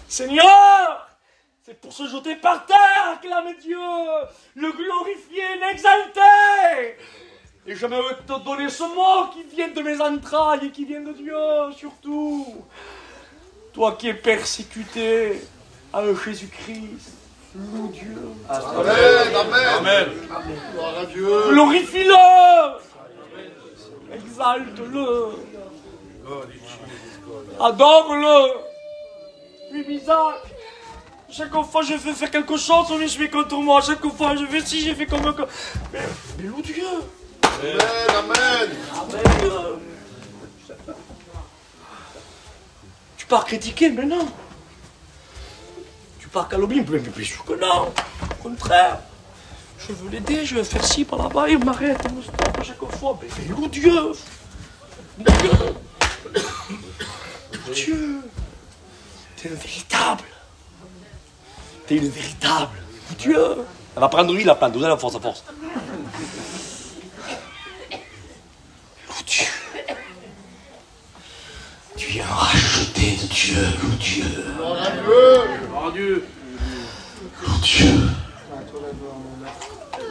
Seigneur, c'est pour se jeter par terre, acclamer Dieu, le glorifier, l'exalter. Et j'aimerais te donner ce mot qui vient de mes entrailles et qui vient de Dieu, surtout. Toi qui es persécuté à Jésus-Christ, loue Dieu. Amen. Amen. Gloire à Dieu. Glorifie-le. Exalte-le. Adore-le. Puis Isaac, chaque fois je fais faire quelque chose, on se met contre moi. Chaque fois je fais si j'ai fait comme... Mais loue Dieu. Amen. Amen. Tu pars critiquer, mais non. Tu pars calomnier, mais bien sûr que non. Au contraire, je veux l'aider, je veux faire ci par là-bas, il m'arrête, il me stoppe à chaque fois. Mais loue Dieu! Dieu! T'es un véritable! T'es une véritable! Dieu! Elle va prendre lui la plante, vous allez à force, à force. Loue Dieu! Tu es un racheté de Dieu, loue Dieu! Gloire à Dieu. Loue Dieu!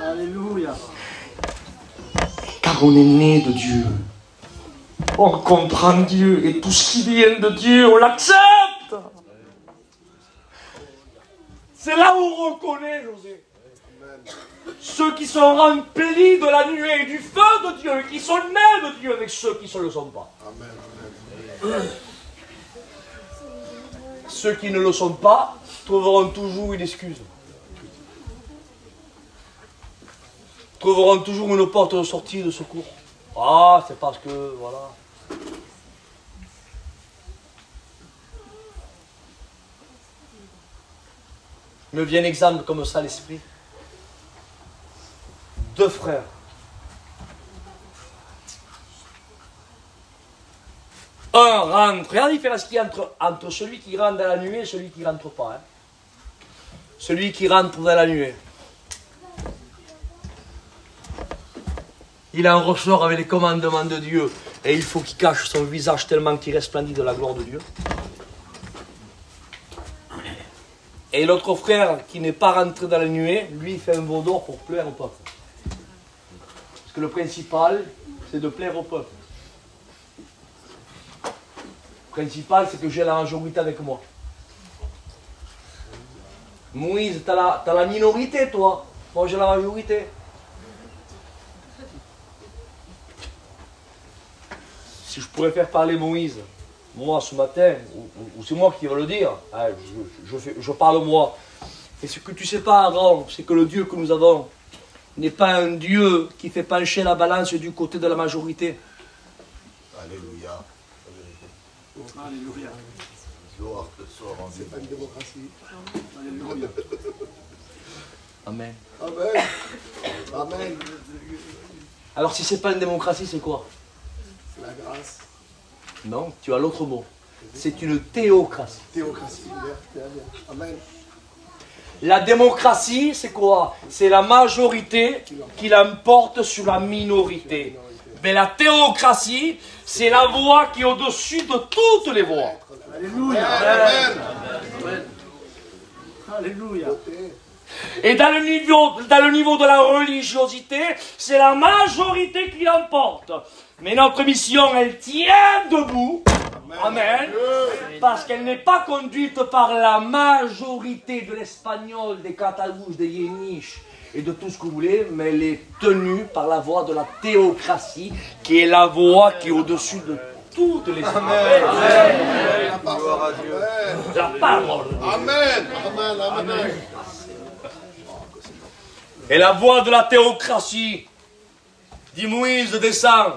Alléluia. Car on est né de Dieu. On comprend Dieu et tout ce qui vient de Dieu, on l'accepte. C'est là où on reconnaît, José. Ceux qui sont remplis de la nuée et du feu de Dieu, et qui sont nés de Dieu avec ceux qui ne le sont pas. Ceux qui ne le sont pas trouveront toujours une excuse. Trouveront toujours une porte de sortie de secours. Ah, c'est parce que, voilà. Me vient un exemple comme ça à l'esprit. Deux frères. Un rentre. Regarde la différence qu'il y a entre celui qui rentre dans la nuée et celui qui ne rentre pas. Hein. Celui qui rentre dans la nuée. Il en ressort avec les commandements de Dieu. Et il faut qu'il cache son visage tellement qu'il resplendit de la gloire de Dieu. Et l'autre frère qui n'est pas rentré dans la nuée, lui il fait un veau d'or pour plaire au peuple. Parce que le principal, c'est de plaire au peuple. Le principal, c'est que j'ai la majorité avec moi. Moïse, t'as la minorité toi. Moi j'ai la majorité. Si je pourrais faire parler Moïse, moi ce matin, ou c'est moi qui vais le dire, hein, je parle moi. Et ce que tu ne sais pas, Aaron, c'est que le Dieu que nous avons n'est pas un Dieu qui fait pencher la balance du côté de la majorité. Alléluia. Alléluia. Gloire te soit rendue. C'est pas une démocratie. Alléluia. Amen. Amen. Amen. Alors si c'est pas une démocratie, c'est quoi? La grâce. Non, tu as l'autre mot. C'est une théocratie. Théocratie. Bien. Amen. La démocratie, c'est quoi? C'est la majorité qui l'emporte sur la minorité. Mais la théocratie, c'est la voix qui est au-dessus de toutes les voix. Alléluia. Amen. Alléluia. Et dans le niveau de la religiosité, c'est la majorité qui l'emporte. Mais notre mission, elle tient debout. Amen. Parce qu'elle n'est pas conduite par la majorité de l'espagnol, des catalouches, des yéniches et de tout ce que vous voulez, mais elle est tenue par la voix de la théocratie, qui est la voix qui est au-dessus de toutes les autres. Amen. La parole à Dieu. La parole. Amen. Amen. Et la voix de la théocratie, dit Moïse, descend.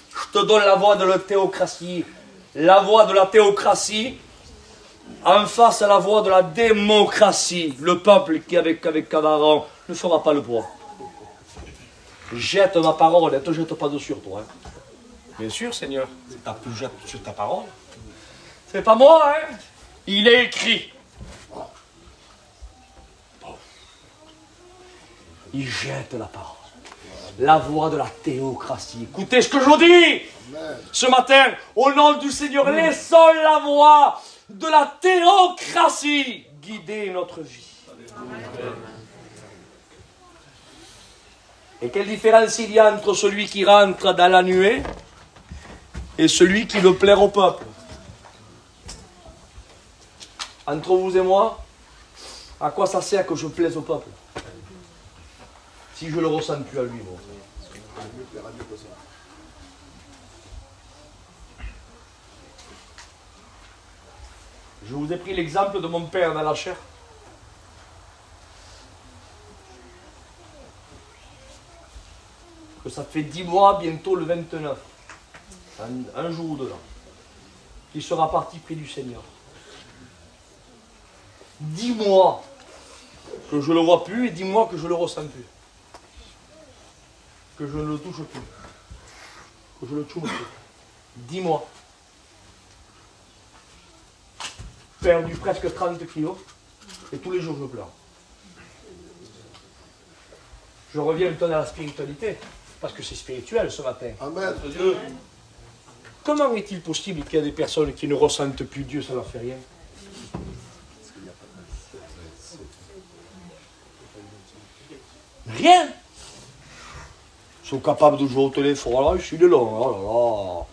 Je te donne la voix de la théocratie. La voix de la théocratie en face à la voix de la démocratie. Le peuple qui, avec Aaron, ne fera pas le poids. Jette ma parole, ne te jette pas dessus, toi. Hein. Bien sûr, Seigneur, tu jettes sur ta parole. C'est pas moi, hein. Il est écrit. Il jette la parole. La voix de la théocratie. Écoutez ce que je vous dis ce matin. Au nom du Seigneur, laissons la voix de la théocratie guider notre vie. Et quelle différence il y a entre celui qui rentre dans la nuée et celui qui veut plaire au peuple? Entre vous et moi, à quoi ça sert que je plaise au peuple? Si je le ressens plus à lui, bon. Je vous ai pris l'exemple de mon père dans la chair. Que ça fait 10 mois, bientôt le 29. Un jour ou deux là. Qu'il sera parti près du Seigneur. 10 mois. que je ne le vois plus et dis-moi que je ne le ressens plus. Que je ne le touche plus. Que je le touche plus. Dis-moi. Perdu presque 30 kilos et tous les jours je pleure. Je reviens maintenant à la spiritualité, parce que c'est spirituel ce matin. Amen. Comment est-il possible qu'il y ait des personnes qui ne ressentent plus Dieu, ça ne leur fait rien? Rien. Ils sont capables de jouer au téléphone. Oh là, je suis de long. Oh là là.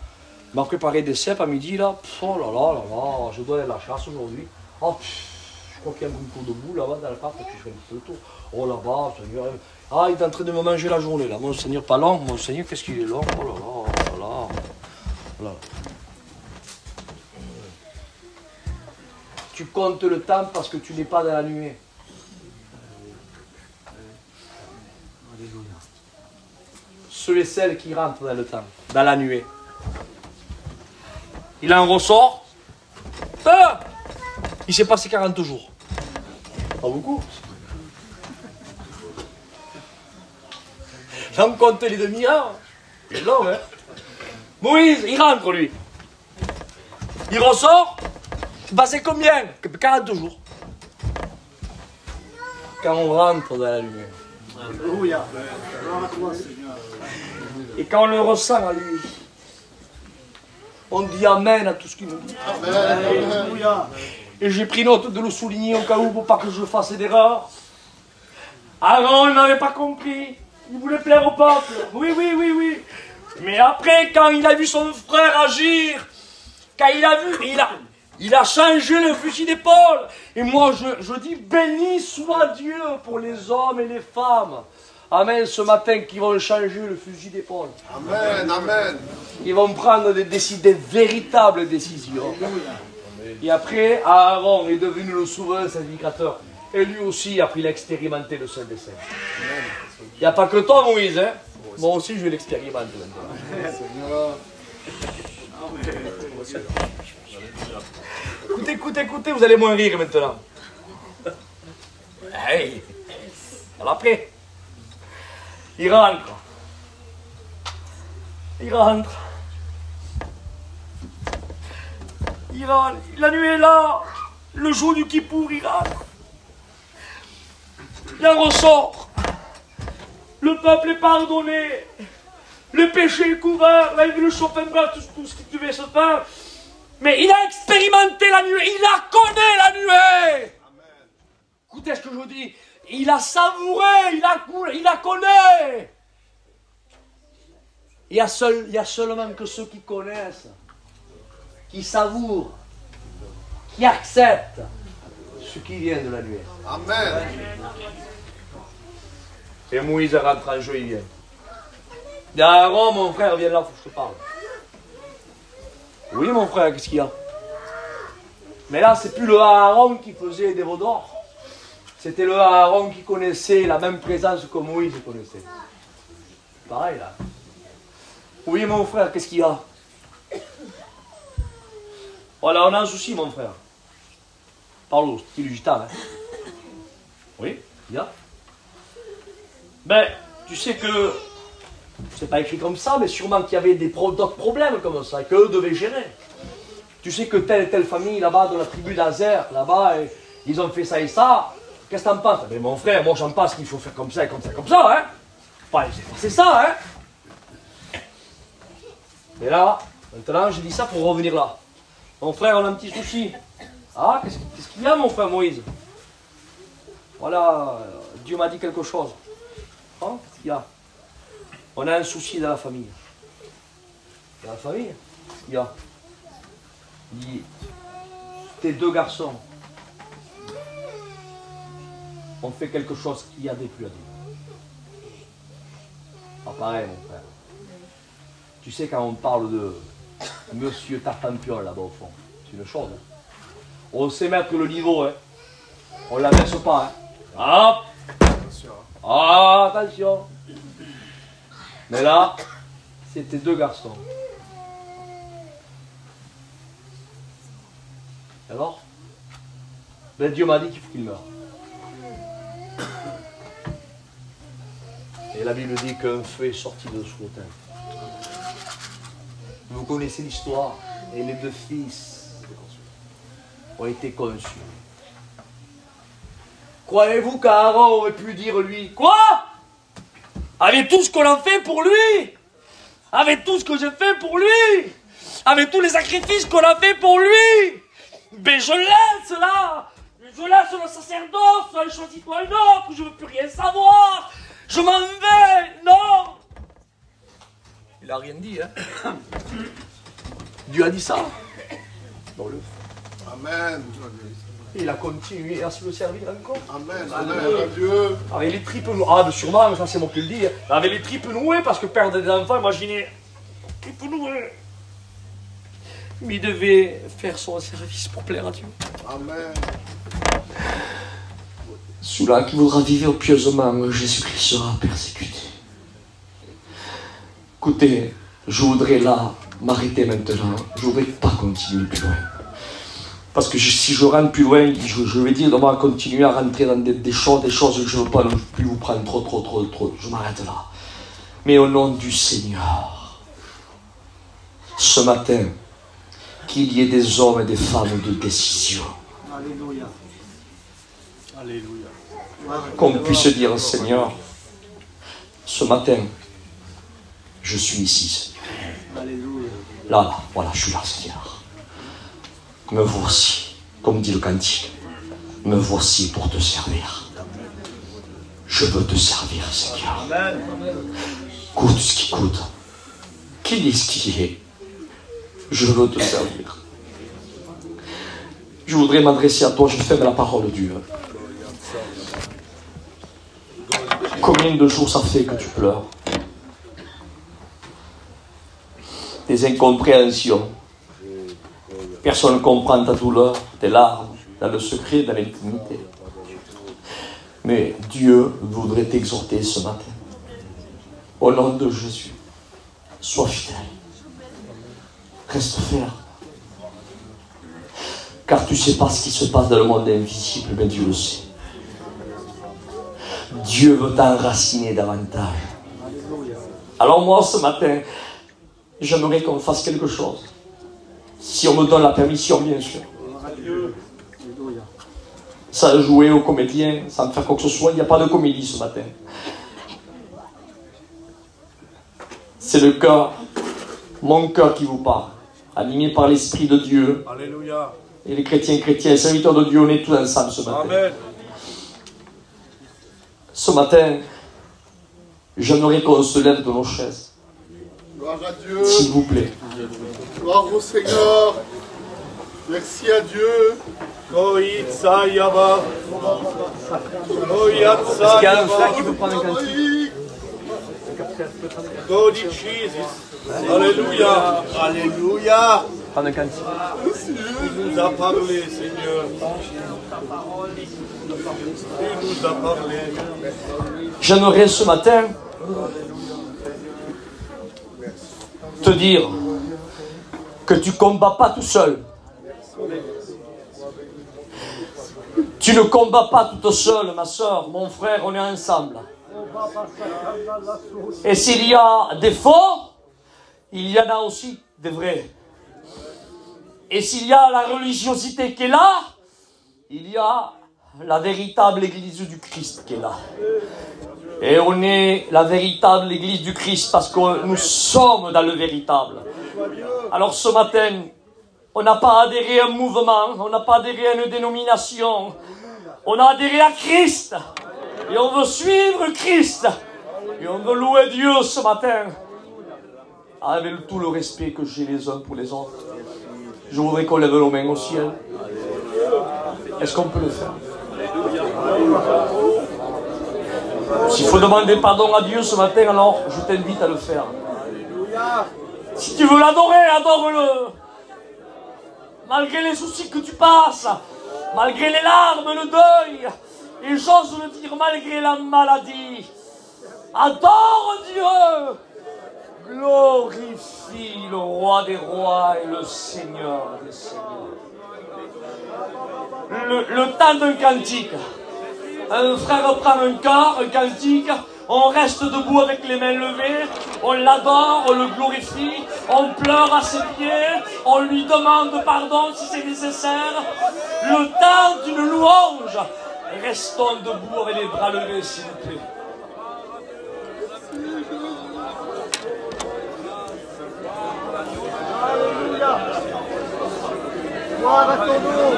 Il m'a préparé des cèpes à midi là. Oh là là là là. Je dois aller à la chasse aujourd'hui. Oh, je crois qu'il y a un coup de boue là-bas dans la carte. Puis je fais un petit peu le tour. Oh là-bas, Seigneur. Ah, il est en train de me manger la journée là. Mon Seigneur, pas long. Mon Seigneur, qu'est-ce qu'il est long. Oh là là. Oh là là. Voilà. Tu comptes le temps parce que tu n'es pas dans la nuée. Alléluia. Ceux et celles qui rentrent dans le temps, dans la nuée. Il en ressort. Ah, il s'est passé 40 jours. Pas beaucoup. J'en compte les demi-heures. C'est long, hein. Moïse, il rentre, lui. Il ressort. C'est passé combien? 40 jours. Quand on rentre dans la lumière. Alléluia. Et quand on le ressent à lui, on dit Amen à tout ce qu'il nous dit. Alléluia. Et j'ai pris note de le souligner au cas où pour pas que je fasse d'erreur. Aaron, il n'avait pas compris. Il voulait plaire au peuple. Oui, oui, oui, oui. Mais après, quand il a vu son frère agir, quand il a vu, il a changé le fusil d'épaule. Et moi, je dis, béni soit Dieu pour les hommes et les femmes. Amen, ce matin, qui vont changer le fusil d'épaule. Amen, amen. Ils vont prendre des véritables décisions. Et après, Aaron est devenu le souverain sacrificateur. Et lui aussi, après, il a expérimenté le Saint des Saints. Il n'y a pas que toi, Moïse. Hein? Moi aussi, je vais l'expérimenter maintenant. Écoutez, vous allez moins rire maintenant. Hey. Alors après, il rentre. La nuit est là. Le jour du Kippour, il rentre. Il en ressort. Le peuple est pardonné. Le péché est couvert. Là, il le chauffin bras, tout ce qui devait se faire. Mais il a expérimenté la nuée. Il la connaît, la nuée. Écoutez ce que je vous dis. Il a savouré. Il la connaît. Il y a seulement que ceux qui connaissent, qui savourent, qui acceptent ce qui vient de la nuée. Amen. Et Moïse rentre en jeu, il vient. Il dit, Aaron, mon frère, viens là, faut que je te parle. Oui, mon frère, qu'est-ce qu'il y a? Mais là, c'est plus le Aaron qui faisait des veaux d'or. C'était le Aaron qui connaissait la même présence que Moïse connaissait. Pareil, là. Oui, mon frère, qu'est-ce qu'il y a? Voilà, on a un souci, mon frère. Parle, style gitan, hein. Oui, il y a. Ben, tu sais que, c'est pas écrit comme ça, mais sûrement qu'il y avait d'autres problèmes comme ça, et qu'eux devaient gérer. Tu sais que telle et telle famille, là-bas, de la tribu d'Azer, là-bas, ils ont fait ça et ça. Qu'est-ce que t'en penses? Ben, mon frère, moi j'en pense qu'il faut faire comme ça, comme ça, comme ça, hein. Enfin, c'est ça, hein. Et là, maintenant, je dis ça pour revenir là. Mon frère, on a un petit souci. Ah, qu'est-ce qu'il y a, mon frère Moïse? Voilà, Dieu m'a dit quelque chose. Hein? Qu'est-ce qu'il y a? On a un souci dans la famille. Dans la famille? Qu'est-ce qu'il y a? Il dit, tes deux garçons ont fait quelque chose qui a déplu à Dieu. Ah, pareil, mon frère. Tu sais, quand on parle de Monsieur Tartampion là-bas au fond, c'est une chose. Hein. On sait mettre le niveau, hein. On ne la baisse pas. Hein. Hop. Ah, attention. Mais là, c'était deux garçons. Alors, ben, Dieu m'a dit qu'il faut qu'il meure. Et la Bible dit qu'un feu est sorti de sous l'autel. Vous connaissez l'histoire. Et les deux fils ont été conçus. Croyez-vous qu'Aaron aurait pu dire lui, quoi? Avec tout ce qu'on a fait pour lui, avec tout ce que j'ai fait pour lui, avec tous les sacrifices qu'on a fait pour lui, ben je laisse là, je laisse le sacerdoce, choisis-toi un autre, je veux plus rien savoir, je m'en vais, non. Il a rien dit, hein. Dieu a dit ça. Dans le feu. Amen. Il a continué à se le servir encore. Amen. Amen. Dieu. Avec les tripes nouées. Ah, sûrement, mais ça c'est moi qui le dis. Avec les tripes nouées, parce que perdre des enfants, imaginez. Tripes nouées. Mais il devait faire son service pour plaire à Dieu. Amen. Celui-là qui voudra vivre pieusement, Jésus-Christ sera persécuté. Écoutez, je voudrais là m'arrêter maintenant. Je ne voudrais pas continuer plus loin. Parce que si je rentre plus loin, je vais dire, on va continuer à rentrer dans des choses que je ne veux pas plus vous prendre trop. Je m'arrête là. Mais au nom du Seigneur, ce matin, qu'il y ait des hommes et des femmes de décision. Alléluia. Alléluia. Qu'on puisse dire, Seigneur, ce matin, je suis ici. Alléluia. Là, voilà, je suis là, Seigneur. Me voici, comme dit le cantique. Me voici pour te servir. Je veux te servir, Seigneur. Coûte ce qui coûte. Qu'il y ait ce qui est. Je veux te servir. Je voudrais m'adresser à toi, je ferme la parole de Dieu. Combien de jours ça fait que tu pleures? Des incompréhensions. Personne ne comprend ta douleur, tes larmes, dans le secret, dans l'intimité. Mais Dieu voudrait t'exhorter ce matin. Au nom de Jésus, sois fidèle. Reste ferme. Car tu ne sais pas ce qui se passe dans le monde invisible, mais Dieu le sait. Dieu veut t'enraciner davantage. Alors moi, ce matin, j'aimerais qu'on fasse quelque chose. Si on me donne la permission, bien sûr. Sans jouer aux comédiens, sans faire quoi que ce soit, il n'y a pas de comédie ce matin. C'est le cœur, mon cœur qui vous parle, animé par l'Esprit de Dieu. Alléluia. Et les chrétiens, serviteurs de Dieu, on est tous ensemble ce matin. Amen. Ce matin, j'aimerais qu'on se lève de nos chaises. Gloire à Dieu. S'il vous plaît. Gloire au Seigneur. Merci à Dieu. Est-ce qu'il y a un frère qui peut prendre un cantique? Alléluia. Alléluia. Prendre un cantique. Il nous a parlé, Seigneur. Il nous a parlé. J'aimerais ce matin te dire que tu ne combats pas tout seul. Tu ne combats pas toute seule, ma soeur, mon frère, on est ensemble. Et s'il y a des faux, il y en a aussi des vrais. Et s'il y a la religiosité qui est là, il y a la véritable Église du Christ qui est là. Et on est la véritable Église du Christ parce que nous sommes dans le véritable. Alors ce matin, on n'a pas adhéré à un mouvement, on n'a pas adhéré à une dénomination. On a adhéré à Christ. Et on veut suivre Christ. Et on veut louer Dieu ce matin. Avec tout le respect que j'ai les uns pour les autres. Je voudrais qu'on lève nos mains au ciel. Est-ce qu'on peut le faire? S'il faut demander pardon à Dieu ce matin, alors je t'invite à le faire. Si tu veux l'adorer, adore-le. Malgré les soucis que tu passes, malgré les larmes, le deuil, et j'ose le dire, malgré la maladie, adore Dieu. Glorifie le roi des rois et le Seigneur des seigneurs. Le temps d'un cantique. Un frère prend un cantique, On reste debout avec les mains levées, on l'adore, on le glorifie, on pleure à ses pieds, on lui demande pardon si c'est nécessaire. Le temps d'une louange. Restons debout avec les bras levés, s'il vous plaît. Alléluia. Gloire à ton nom.